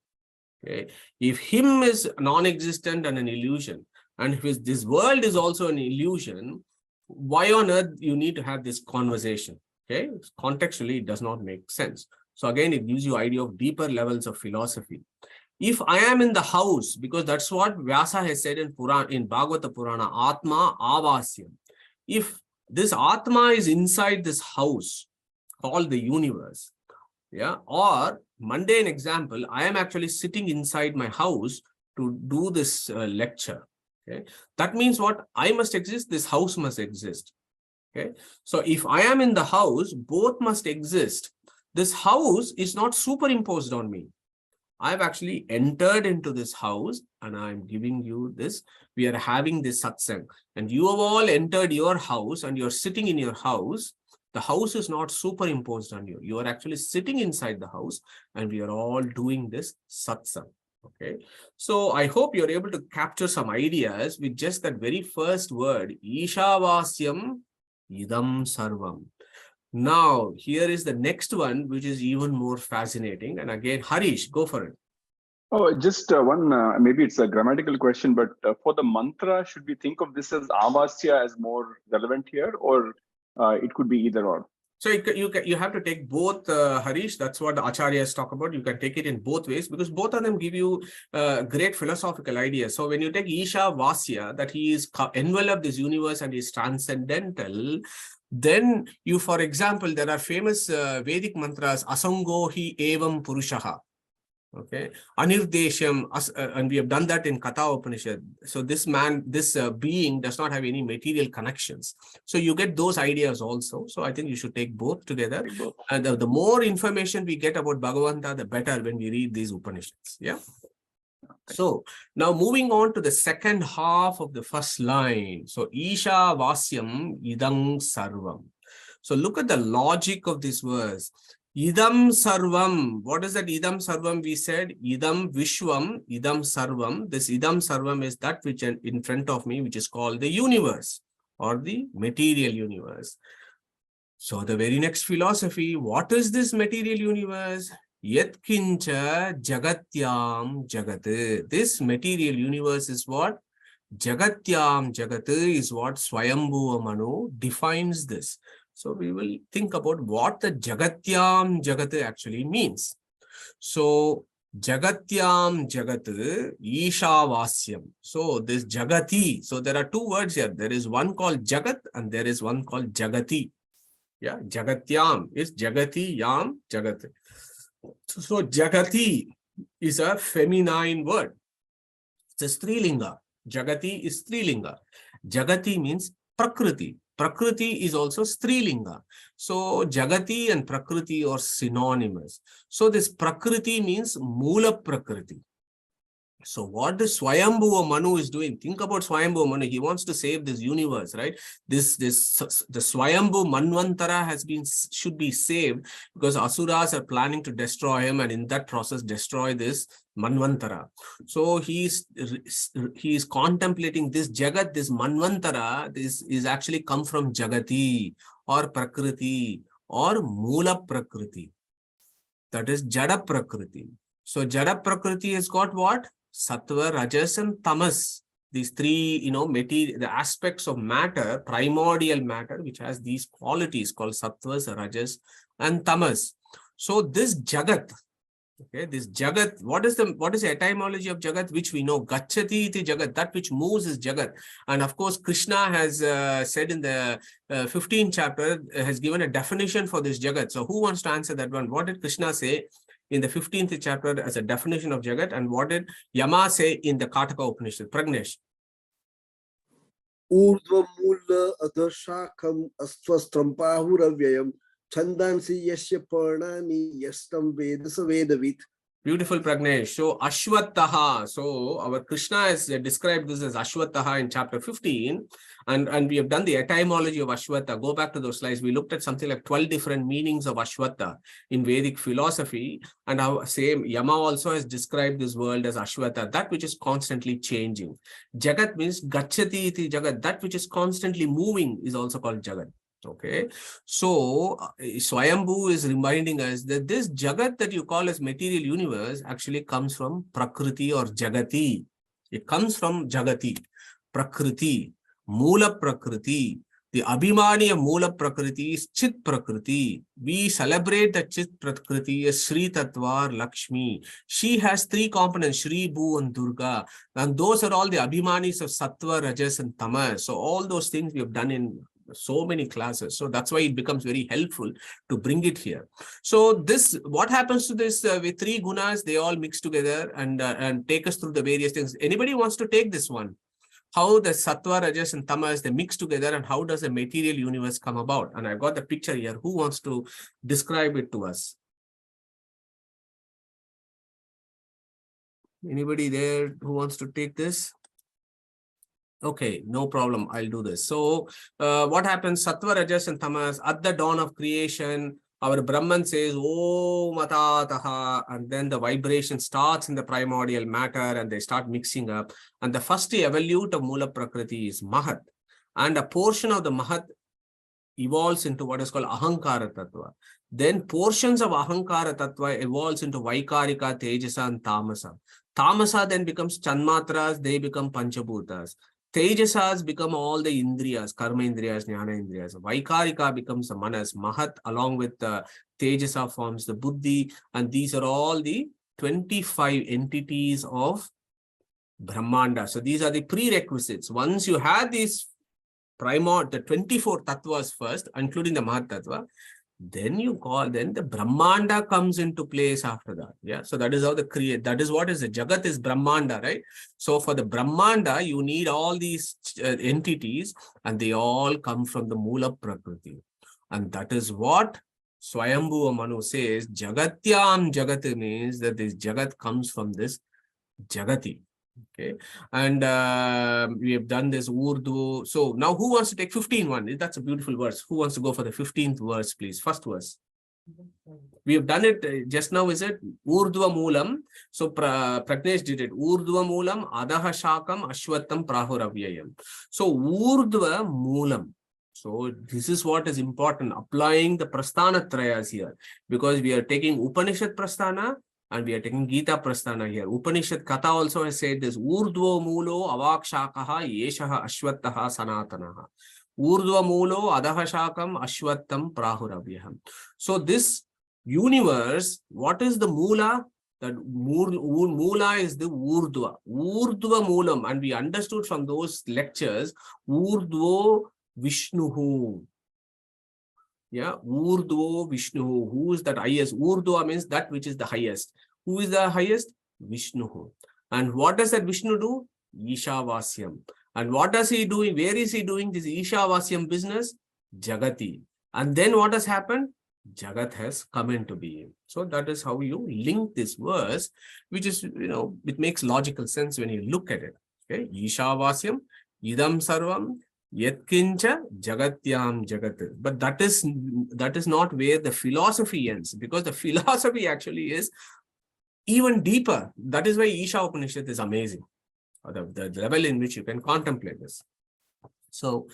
Okay. If him is non-existent and an illusion, and if this world is also an illusion, why on earth you need to have this conversation? Okay. Contextually, it does not make sense. So again, it gives you idea of deeper levels of philosophy. If I am in the house, because that's what Vyasa has said in Bhagavata Purana, Atma Avasyam. If this Atma is inside this house called the universe, yeah, or mundane example, I am actually sitting inside my house to do this lecture. Okay, that means what? I must exist, this house must exist. Okay, so if I am in the house, both must exist. This house is not superimposed on me. I've actually entered into this house and I'm giving you this. We are having this satsang and you have all entered your house and you're sitting in your house. The house is not superimposed on you. You are actually sitting inside the house and we are all doing this satsang. Okay. So I hope you're able to capture some ideas with just that very first word, Ishavasyam idam sarvam. Now, here is the next one, which is even more fascinating. And again, Harish, go for it. Oh, just one, maybe it's a grammatical question, but for the mantra, should we think of this as avasya as more relevant here, or it could be either or? So you have to take both, Harish. That's what the acharyas talk about. You can take it in both ways because both of them give you great philosophical ideas. So when you take Ishavasya, that he is enveloped this universe and is transcendental, then you, for example, there are famous Vedic mantras, Asango hi evam purushaha. Okay, Anirdesham, and we have done that in Katha Upanishad. So this man, this being does not have any material connections. So you get those ideas also. So I think you should take both together. And the more information we get about Bhagavanta, the better when we read these Upanishads. Yeah. So now moving on to the second half of the first line. So Isha Vasyam Idam Sarvam. So look at the logic of this verse. Idam Sarvam. What is that Idam Sarvam? We said Idam Vishwam, Idam Sarvam. This Idam Sarvam is that which in front of me, which is called the universe or the material universe. So the very next philosophy, what is this material universe? Yatkincha Jagatyam Jagat. This material universe is what? Jagatyam Jagat is what Svayambu Manu defines this. So we will think about what the Jagatyam Jagat actually means. So Jagatyam Jagat Ishavasyam. So this Jagati. So there are two words here. There is one called Jagat and there is one called Jagati. Yeah, Jagatyam is Jagati, Yam, Jagat. So Jagati is a feminine word. It's a Strilinga. Jagati is Strilinga. Jagati means Prakriti. Prakriti is also Strilinga. So Jagati and Prakriti are synonymous. So this Prakriti means Mula Prakriti. So what the Svayambu Manu is doing, think about Svayambu Manu. He wants to save this universe, right? The Svayambu Manvantara should be saved because Asuras are planning to destroy him and in that process destroy this Manvantara. So he is contemplating this Jagat, this Manvantara. This is actually come from Jagati or Prakriti or Mula Prakriti. That is Jada Prakriti. So Jada Prakriti has got what? Sattva, Rajas and Tamas. These three, material, the aspects of matter, primordial matter, which has these qualities called Sattvas, Rajas and Tamas. So this Jagat, okay, this Jagat, what is the etymology of Jagat, which we know? Gacchati iti Jagat, that which moves is Jagat. And of course, Krishna has said in the 15th chapter, has given a definition for this Jagat. So who wants to answer that one? What did Krishna say in the 15th chapter as a definition of Jagat? And what did Yama say in the Kataka Upanishad? Pragnesh. Urdhva Mula Adhashakam Astvastram Pahuravyayam Chandansi Yasya Parnani Yastam Vedasa Vedavit. Beautiful, Pragnesh. So Ashwataha. So our Krishna has described this as Ashwataha in chapter 15. And we have done the etymology of Ashwata. Go back to those slides. We looked at something like 12 different meanings of Ashwata in Vedic philosophy. And our same Yama also has described this world as Ashwata, that which is constantly changing. Jagat means Gacchati iti Jagat, that which is constantly moving is also called Jagat. Okay, so Svayambu is reminding us that this Jagat that you call as material universe actually comes from Prakriti or Jagati. It comes from Jagati, Prakriti, Mula Prakriti. The Abhimani of Mula Prakriti is Chit Prakriti. We celebrate the Chit Prakriti as Sri Tattva or Lakshmi. She has three components, Shri, Bhu and Durga. And those are all the Abhimanis of Sattva, Rajas and Tamas. So all those things we have done in so many classes. So that's why it becomes very helpful to bring it here. So this, what happens to this with three gunas, they all mix together and take us through the various things. Anybody wants to take this one? How the Sattva, Rajas and Tamas, they mix together and how does the material universe come about? And I've got the picture here. Who wants to describe it to us? Anybody there who wants to take this? Okay, no problem. I'll do this. So what happens? Sattva, Rajas and Tamas, at the dawn of creation, our Brahman says, Oh Matataha, and then the vibration starts in the primordial matter and they start mixing up. And the first evolute of Mula Prakriti is Mahat. And a portion of the Mahat evolves into what is called Ahankara Tattva. Then portions of Ahankara Tattva evolves into Vaikarika, Tejasa and Tamasa. Tamasa then becomes Chanmatras, they become Panchabhutas. Tejasas become all the Indriyas, Karma Indriyas, Jnana Indriyas. Vaikarika becomes the Manas. Mahat along with the Tejasa forms the Buddhi. And these are all the 25 entities of Brahmanda. So these are the prerequisites. Once you have these the 24 tattvas first, including the Mahat Tattva, then the Brahmanda comes into place after that. Yeah. So that is how that is what is the Jagat is Brahmanda, right? So for the Brahmanda, you need all these entities and they all come from the Mula Prakriti. And that is what Svayambu or Manu says, Jagatyam Jagat means that this Jagat comes from this Jagati. Okay, and we have done this Urdu. So now who wants to take 15 one? That's a beautiful verse. Who wants to go for the 15th verse, please? First verse. We have done it just now, is it? Urdhva Moolam. So Pragnesh did it. Urdhva Moolam, Adaha Shakam, Ashwattam, Prahuravyayam. So Urdhva Moolam. So this is what is important, applying the Prasthana Trayas here, because we are taking Upanishad Prasthana and we are taking Gita Prasthana here. Upanishad Katha also has said this, Urdhva Mulo Avakshakaha Yeshaha Ashwattaha Sanatanaha. Urdhva Mulo Adaha Shakam Ashwattam Prahuravyaham. So this universe, what is the Mula? That Mula is the Urdhva. Urdhva Moolam. And we understood from those lectures, Urdhva Vishnuhu. Yeah, Urdhva Vishnu. Who is that highest? Urdhva means that which is the highest. Who is the highest? Vishnu. And what does that Vishnu do? Ishavasyam. And what does he doing? Where is he doing this Ishavasyam business? Jagati. And then what has happened? Jagat has come into being. So that is how you link this verse, which is, it makes logical sense when you look at it. Okay, Ishavasyam, Idam Sarvam, Yatkincha Jagatyam Jagat. But that is not where the philosophy ends, because the philosophy actually is even deeper. That is why Isha Upanishad is amazing, the level in which you can contemplate this. So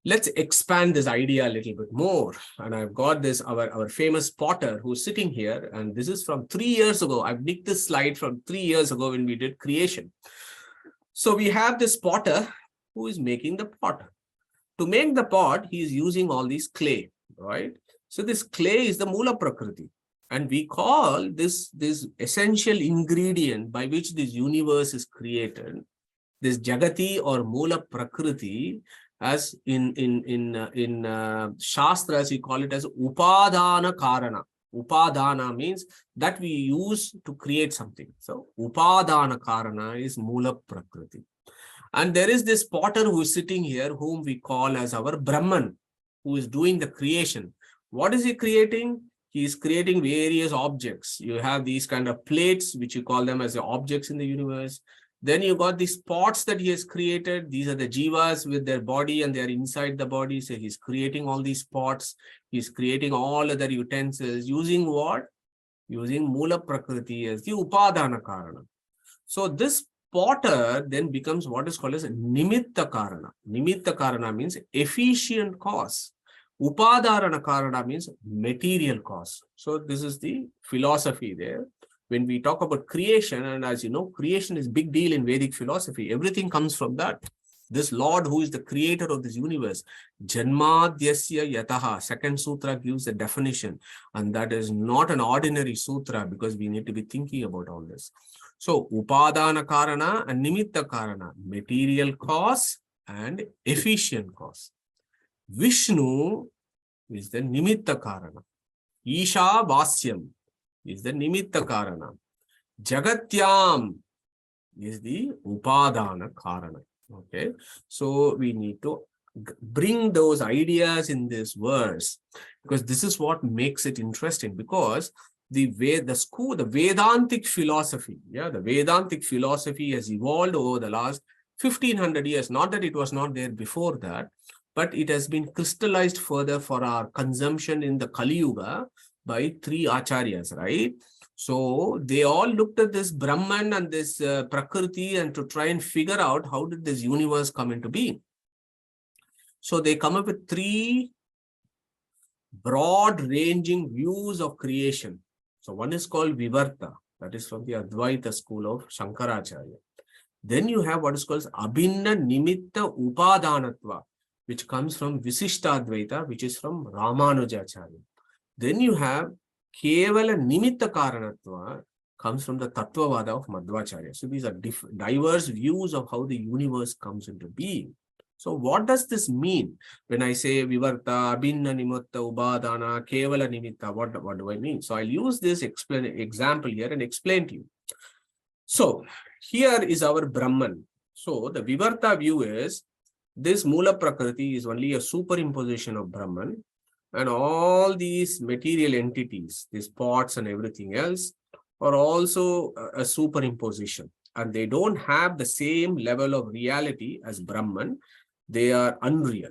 let's expand this idea a little bit more. And I've got this, our famous potter who's sitting here. And this is from 3 years ago. I've nicked this slide from 3 years ago when we did creation. So we have this potter who is making the pot. To make the pot, he is using all these clay, right? So this clay is the Mula Prakriti. And we call this essential ingredient by which this universe is created, this Jagati or Mula Prakriti, as in Shastras, we call it as Upadana Karana. Upadana means that we use to create something. So Upadana Karana is Mula Prakriti. And there is this potter who is sitting here, whom we call as our Brahman, who is doing the creation. What is he creating? He is creating various objects. You have these kind of plates, which you call them as the objects in the universe. Then you got these pots that he has created. These are the jivas with their body, and they are inside the body. So he's creating all these pots. He's creating all other utensils using what? Using Mula Prakriti as the Upadana Karana. So this potter then becomes what is called as Nimitta Karana. Nimitta Karana means efficient cause. Upadana Karana means material cause. So this is the philosophy there. When we talk about creation, and as you know, creation is a big deal in Vedic philosophy. Everything comes from that. This Lord who is the creator of this universe, Janmadhyasya Yataha, second sutra gives a definition. And that is not an ordinary sutra, because we need to be thinking about all this. So Upadana Karana and Nimitta Karana, material cause and efficient cause. Vishnu is the Nimitta Karana. Ishavasya is the Nimitta Karana. Jagatyam is the Upadana Karana. Okay, so we need to bring those ideas in this verse, because this is what makes it interesting. Because the Vedantic philosophy, the Vedantic philosophy has evolved over the last 1500 years. Not that it was not there before that, but it has been crystallized further for our consumption in the Kali Yuga by 3 acharyas, right? So they all looked at this Brahman and this Prakriti and to try and figure out how did this universe come into being. So they come up with 3 broad-ranging views of creation. So one is called Vivarta, that is from the Advaita school of Shankaracharya. Then you have what is called Abhinna Nimitta Upadanatva, which comes from Visishtadvaita, which is from Ramanujacharya. Then you have Kevala Nimitta Karanatva, comes from the Tattvavada of Madhvacharya. So these are diverse views of how the universe comes into being. So what does this mean when I say Vivarta, Abhinna Nimitta, Ubadana, Kevala Nimitta? What do I mean? So I'll use this example here and explain to you. So here is our Brahman. So the Vivarta view is this Mula Prakriti is only a superimposition of Brahman, and all these material entities, these pots and everything else, are also a superimposition, and they don't have the same level of reality as Brahman. They are unreal.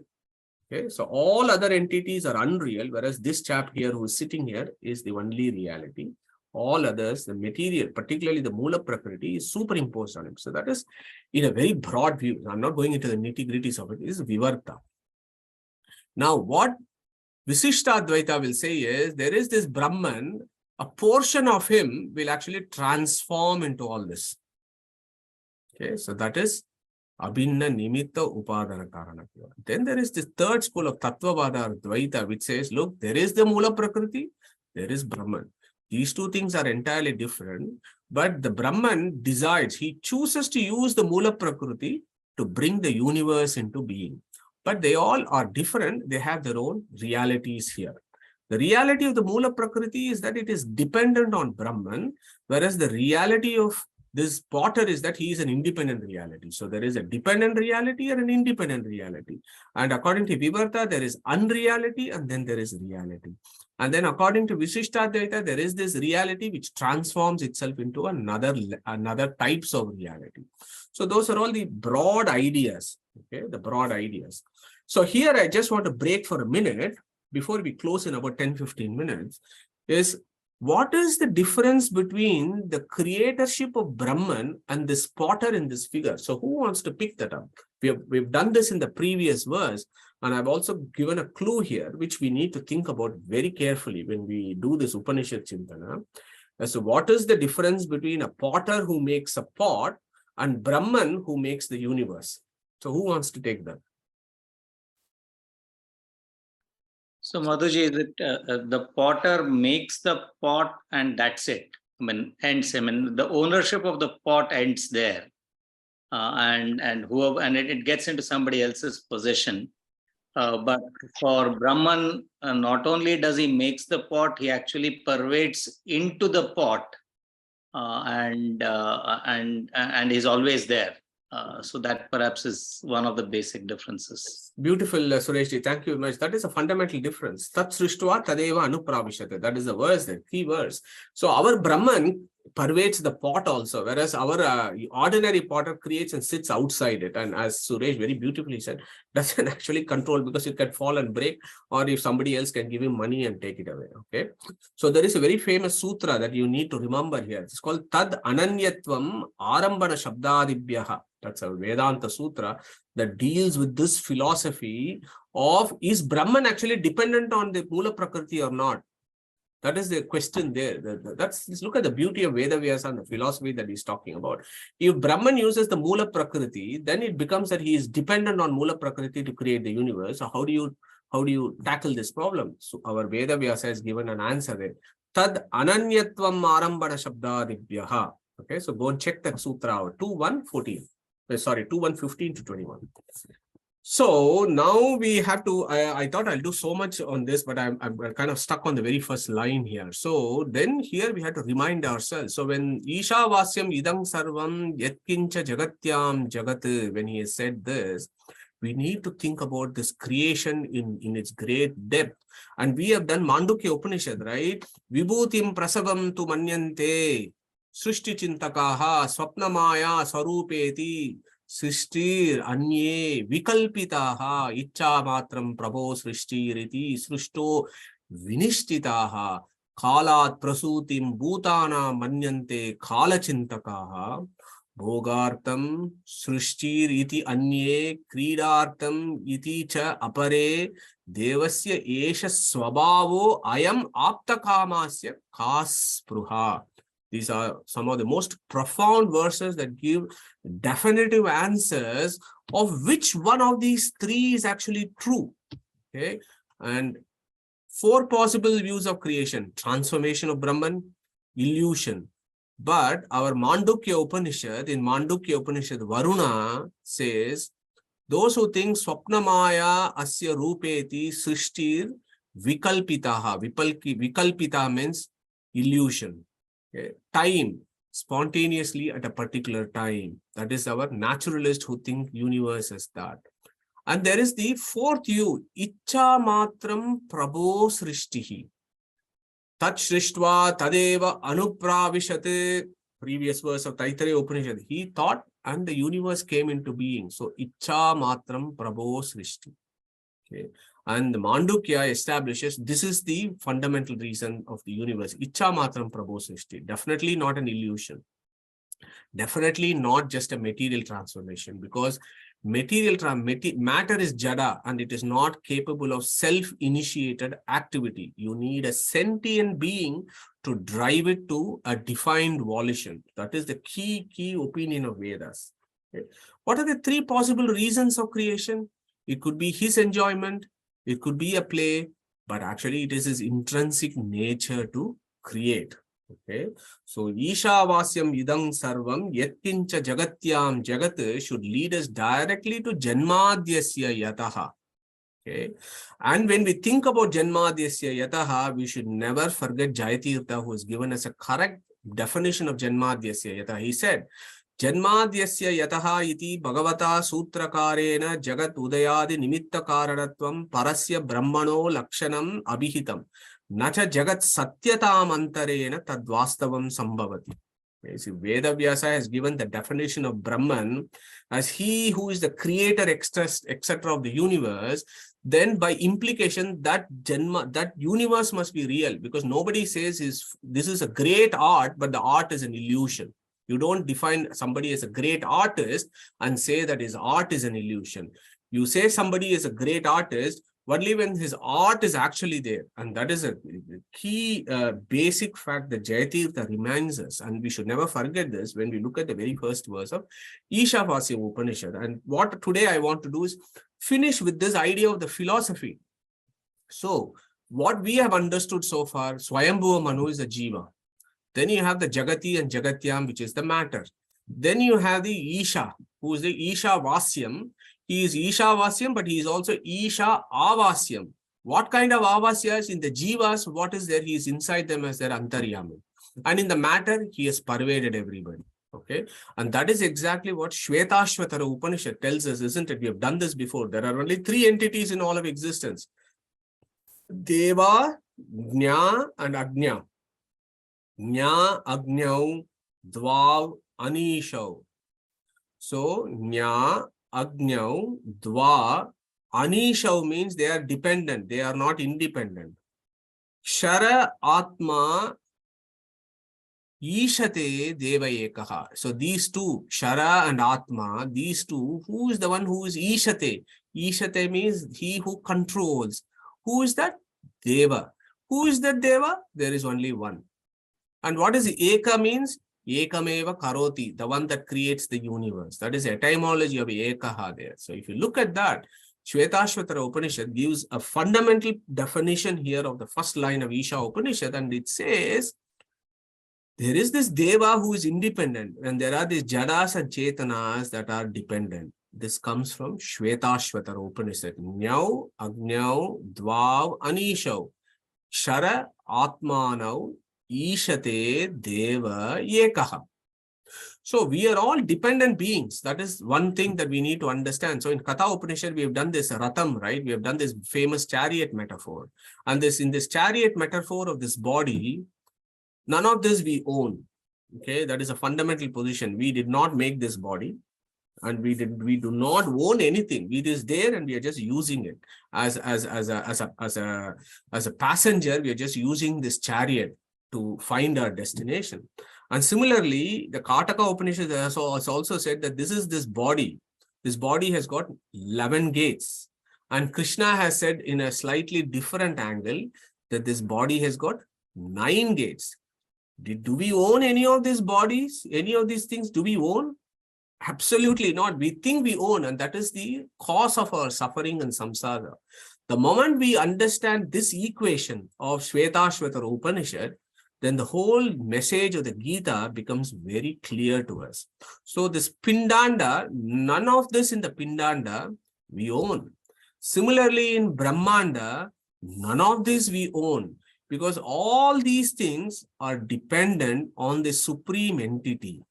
Okay, so all other entities are unreal, whereas this chap here who is sitting here is the only reality. All others, the material, particularly the Mula Prakriti, is superimposed on him. So that is in a very broad view. I'm not going into the nitty-gritties of it. It is Vivarta. Now, what Visishtadvaita will say is, there is this Brahman, a portion of him will actually transform into all this. Okay, so that is Abhinna Nimitta Upadana Karana. Then there is this third school of Tattvavada or Dvaita, which says, look, there is the Mula Prakriti, there is Brahman. These two things are entirely different, but the Brahman decides, he chooses to use the Mula Prakriti to bring the universe into being. But they all are different. They have their own realities here. The reality of the Mula Prakriti is that it is dependent on Brahman, whereas the reality of this potter is that he is an independent reality. So there is a dependent reality and an independent reality. And according to Vivarta, there is unreality and then there is reality. And then according to Visishtadvaita, there is this reality which transforms itself into another types of reality. So those are all the broad ideas, okay, the broad ideas. So here I just want to break for a minute before we close in about 10-15 minutes, is what is the difference between the creatorship of Brahman and this potter in this figure? So who wants to pick that up? We've done this in the previous verse, and I've also given a clue here, which we need to think about very carefully when we do this Upanishad Chintana. So what is the difference between a potter who makes a pot and Brahman who makes the universe? So who wants to take that? So Madhuji, the potter makes the pot and that's it. I mean, ends. I mean, the ownership of the pot ends there, and it gets into somebody else's possession. But for Brahman, not only does he makes the pot, he actually pervades into the pot, and is always there. So that perhaps is one of the basic differences. Beautiful, Sureshji. Thank you very much. That is a fundamental difference. Tat srishtva tadeva anupravishate. That is the verse, the key verse. So our Brahman pervades the pot also, whereas our ordinary potter creates and sits outside it. And as Suresh very beautifully said, doesn't actually control, because it can fall and break, or if somebody else can give him money and take it away. Okay. So there is a very famous sutra that you need to remember here. It's called Tad Ananyatvam Arambana Shabdadibhyaha. That's a Vedanta sutra that deals with this philosophy of, is Brahman actually dependent on the Mula Prakriti or not? That is the question there. Let's look at the beauty of Veda Vyasa and the philosophy that he's talking about. If Brahman uses the Mula Prakriti, then it becomes that he is dependent on Mula Prakriti to create the universe. So how do you tackle this problem? So our Veda Vyasa has given an answer there. Tad Ananyatvam Arambana Shabdadibhyaha. Okay, so go and check that sutra out. 2.1.15 to 21. So now we have to, I thought I'll do so much on this, but I'm kind of stuck on the very first line here. So then here we have to remind ourselves. So when Ishavasyam idam sarvam yatkincha jagatyam jagat, when he has said this, we need to think about this creation in its great depth. And we have done Mandukya Upanishad, right? Vibhutim prasavam tu manyante, srishti chintakaha, swapnamaya sarupeti, Srishtir anye vikalpitaha icha matram prabho srishtiriti srushto vinishtitaha kalat prasutim bhutana manyante kalachintakaha bhogartam srishtir iti anye kridartam iti cha apare devasya esha swabhavo ayam aptakamasya kaspruha. These are some of the most profound verses that give definitive answers of which one of these three is actually true. Okay, and 4 possible views of creation: transformation of Brahman, illusion. But our Mandukya Upanishad, in Mandukya Upanishad, Varuna says, those who think Swapnamaya asya rupeti srishtir vikalpitaha. Vikalpita means illusion. Okay. Time, spontaneously at a particular time. That is our naturalist who think universe as that. And there is the 4th view, Icha matram prabho srishtihi. Tat srishtva tadeva anupravishate. Previous verse of Taittiriya Upanishad. He thought and the universe came into being. So Icha matram prabho srishti. Okay. And the Mandukya establishes this is the fundamental reason of the universe. Icha matram prabho srishti. Definitely not an illusion. Definitely not just a material transformation, because matter is jada and it is not capable of self-initiated activity. You need a sentient being to drive it to a defined volition. That is the key opinion of Vedas. Okay. What are the 3 possible reasons of creation? It could be his enjoyment. It could be a play, but actually it is his intrinsic nature to create. Okay, so Ishavasyam idam sarvam yatkincha jagatyam jagat should lead us directly to Janmadhyasya yataha. Okay, and when we think about Janmadhyasya yataha, we should never forget Jayatirtha, who has given us a correct definition of Janmadhyasya yataha. He said, Janmadhyasya yataha iti bhagavata sutrakarena jagat udayadi nimitta karanatvam parasya brahmano lakshanam abhihitam nacha jagat satyatam antarena tadvastavam sambhavati. See, Veda Vyasa has given the definition of Brahman as he who is the creator, etc. of the universe. then by implication that universe must be real, because nobody says this is a great art, but the art is an illusion. You don't define somebody as a great artist and say that his art is an illusion. You say somebody is a great artist only when his art is actually there. And that is a key basic fact that Jayatirtha reminds us. And we should never forget this when we look at the very first verse of Ishavasya Upanishad. And what today I want to do is finish with this idea of the philosophy. So what we have understood so far, Svayambu Manu is a jiva. Then you have the Jagati and Jagatyam, which is the matter. Then you have the Isha, who is the Ishavasyam. He is Ishavasyam, but he is also Isha Avasyam. What kind of Avasyas? In the Jivas, what is there? He is inside them as their Antaryami. And in the matter, he has pervaded everybody. Okay. And that is exactly what Shvetashvatara Upanishad tells us, isn't it? We have done this before. There are only three entities in all of existence: Deva, Jna, and Agnya. Jna, Agnyau, Dvav, Anishau. So, Jna, Agnyau, Dva, Anishau means they are dependent. They are not independent. Shara, Atma, Ishate, Deva Ekaha. So these two, Shara and Atma, these two, who is the one who is Ishate? Ishate means he who controls. Who is that? Deva. Who is that Deva? There is only one. And what is Eka means? Ekameva karoti, the one that creates the universe. That is the etymology of Ekaha there. So if you look at that, Shvetashvatara Upanishad gives a fundamental definition here of the first line of Isha Upanishad, and it says, there is this Deva who is independent, and there are these Jadas and Chetanas that are dependent. This comes from Shvetashvatara Upanishad. Nyau, Agnyau, Dvav, Anishau, Shara, Atmanau, Ishate, Deva, Ekaha. So we are all dependent beings. That is one thing that we need to understand. So in Katha Upanishad, we have done this Ratham, right? We have done this famous chariot metaphor. And in this chariot metaphor of this body, none of this we own. Okay, that is a fundamental position. We did not make this body, and we do not own anything. It is there, and we are just using it as a passenger. We are just using this chariot to find our destination. And similarly, the Kataka Upanishad has also said that this is this body. This body has got 11 gates. And Krishna has said in a slightly different angle that this body has got 9 gates. Do we own any of these bodies? Any of these things do we own? Absolutely not. We think we own, and that is the cause of our suffering and samsara. The moment we understand this equation of Shvetashvatara Upanishad, then the whole message of the Gita becomes very clear to us. So this Pindanda, none of this in the Pindanda we own. Similarly, in Brahmanda, none of this we own, because all these things are dependent on the supreme entity.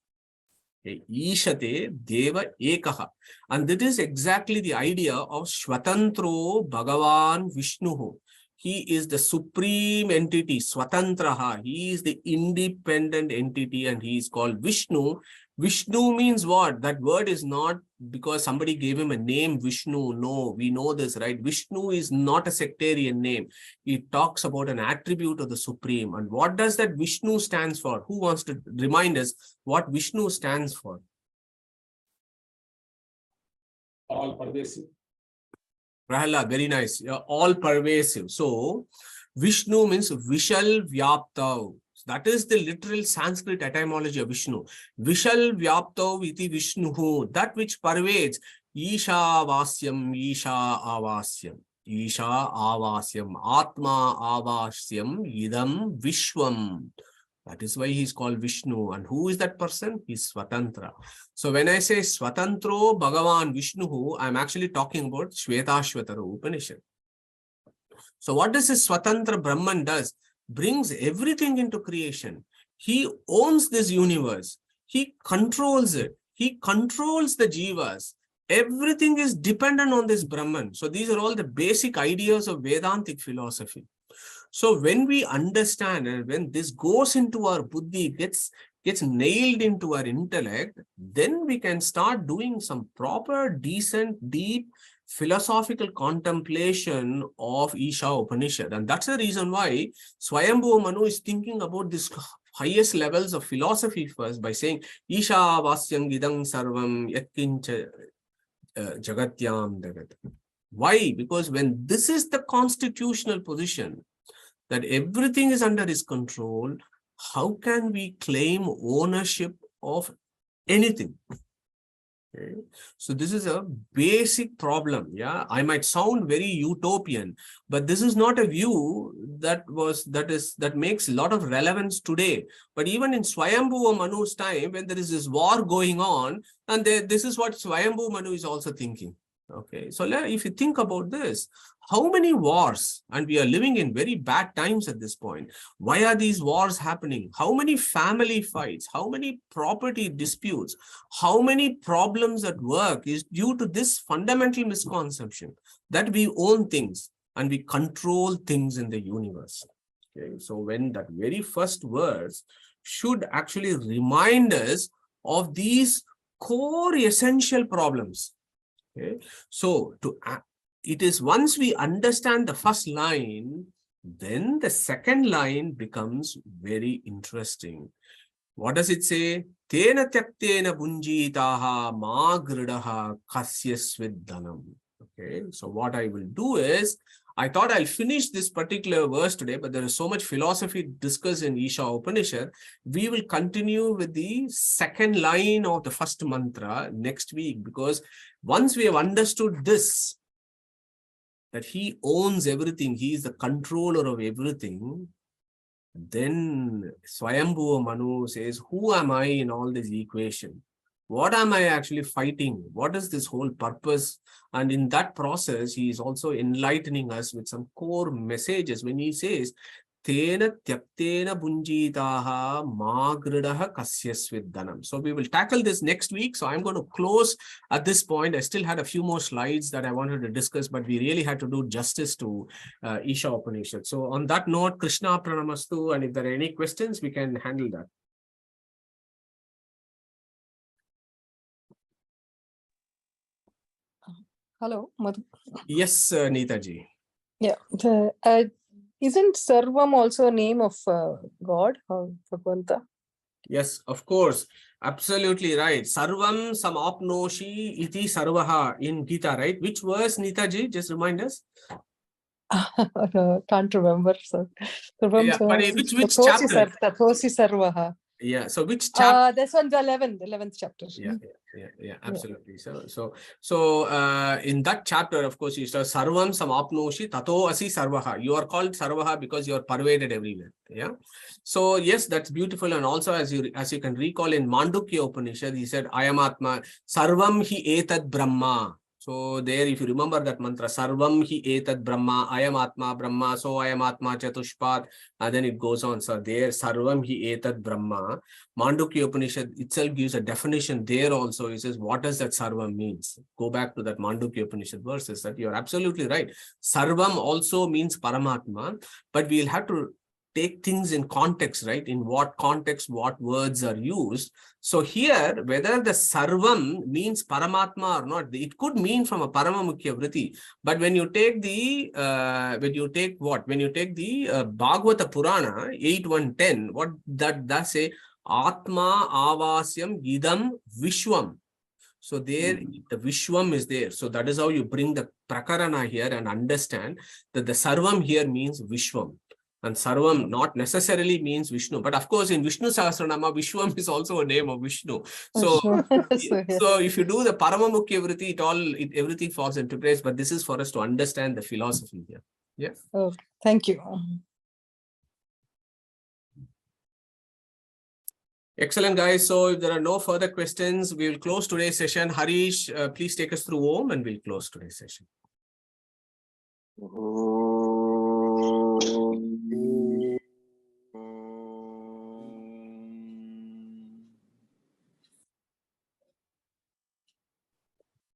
Ishate Deva Ekaha. And that is exactly the idea of Swatantro Bhagavan Vishnuhu. He is the supreme entity, Swatantraha. He is the independent entity, and he is called Vishnu. Vishnu means what? That word is not because somebody gave him a name, Vishnu. No, we know this, right? Vishnu is not a sectarian name. It talks about an attribute of the supreme. And what does that Vishnu stands for? Who wants to remind us what Vishnu stands for? All pervasive. Prahalad, very nice. All pervasive. So, Vishnu means Vishal Vyaptav. That is the literal Sanskrit etymology of Vishnu. Vishal Vyaptav iti Vishnuhu. That which pervades. Ishavasyam, Isha Avasyam. Isha Avasyam. Atma Avasyam. Idam Vishwam. That is why he is called Vishnu. And who is that person? He is Swatantra. So when I say Swatantro Bhagavan Vishnuhu, I am actually talking about Shvetashvatara Upanishad. So what does this Swatantra Brahman does? Brings everything into creation. He owns this universe. He controls it. He controls the jivas. Everything is dependent on this Brahman. So these are all the basic ideas of Vedantic philosophy. So when we understand, and when this goes into our buddhi, gets nailed into our intellect, then we can start doing some proper, decent, deep philosophical contemplation of Isha Upanishad. And that's the reason why Svayambu Manu is thinking about this highest levels of philosophy first by saying Ishavasya idam sarvam yatkincha jagatyam dagat. Why? Because when this is the constitutional position, that everything is under his control, how can we claim ownership of anything? Okay. So this is a basic problem. Yeah, I might sound very utopian, but this is not a view that makes a lot of relevance today. But even in Svayambu Manu's time, when there is this war going on, and this is what Svayambu Manu is also thinking. Okay, so if you think about this, how many wars, and we are living in very bad times at this point. Why are these wars happening? How many family fights? How many property disputes? How many problems at work is due to this fundamental misconception that we own things and we control things in the universe. Okay, so when that very first verse should actually remind us of these core essential problems. Okay, so it is once we understand the first line, then the second line becomes very interesting. What does it say? Tena tyaktena bunjitaha ma gridaha kasyasvidhanam. Okay, so what I will do is, I thought I'll finish this particular verse today, but there is so much philosophy discussed in Isha Upanishad. We will continue with the second line of the first mantra next week, because once we have understood this, that he owns everything, he is the controller of everything, then Svayambu Manu says, who am I in all this equation? What am I actually fighting? What is this whole purpose? And in that process, he is also enlightening us with some core messages when he says, Tena tyaktena bunjitaha magridaha kasyasvidhanam. So we will tackle this next week. So I'm going to close at this point. I still had a few more slides that I wanted to discuss, but we really had to do justice to Isha Upanishad. So on that note, Krishna Pranamastu, and if there are any questions, we can handle that. Hello, Madhu. Yes, Neetaji. Yeah, isn't Sarvam also a name of God or Bhagavanta? Yes, of course. Absolutely right. Sarvam samapnoshi iti sarvaha in Gita, right? Which verse, Neetaji? Just remind us. Can't remember. So, Yeah, but which chapter? Tathosi sarvaha. Yeah, so which chapter? This one's the 11th chapter. Yeah, absolutely. So in that chapter, of course, you start sarvam samapnoshi tato asi sarvaha. You are called sarvaha because you are pervaded everywhere. Yeah. So yes, that's beautiful. And also, as you can recall in Mantropanishad Upanishad, he said, I am Atma, sarvam hi etad brahma. So there, if you remember that mantra, sarvam hi etad brahma, I am Atma Brahma, so I am Atma Chatushpat, and then it goes on. So there, sarvam hi etad brahma. Mantropanishad Upanishad itself gives a definition there also. It says, what does that sarvam means? Go back to that Mantropanishad Upanishad verses. That you're absolutely right. Sarvam also means Paramatma, but we'll have to take things in context, right? In what context, what words are used. So here, whether the sarvam means Paramatma or not, it could mean from a Paramamukya Vritti. But when you take the Bhagavata Purana 8.1.10, what that does say, Atma Avasyam Idam Vishwam. So there, the Vishwam is there. So that is how you bring the Prakarana here and understand that the Sarvam here means Vishwam. And Sarvam not necessarily means Vishnu. But of course, in Vishnu Sahasranama, Vishwam is also a name of Vishnu. So, so if you do the Paramamukya Vritti, everything falls into place. But this is for us to understand the philosophy here. Yeah. Oh, thank you. Excellent, guys. So if there are no further questions, we will close today's session. Harish, please take us through Om and we'll close today's session.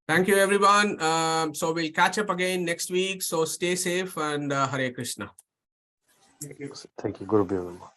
Thank you, everyone. So we'll catch up again next week. So stay safe and Hare Krishna. Thank you, Guru Bhima.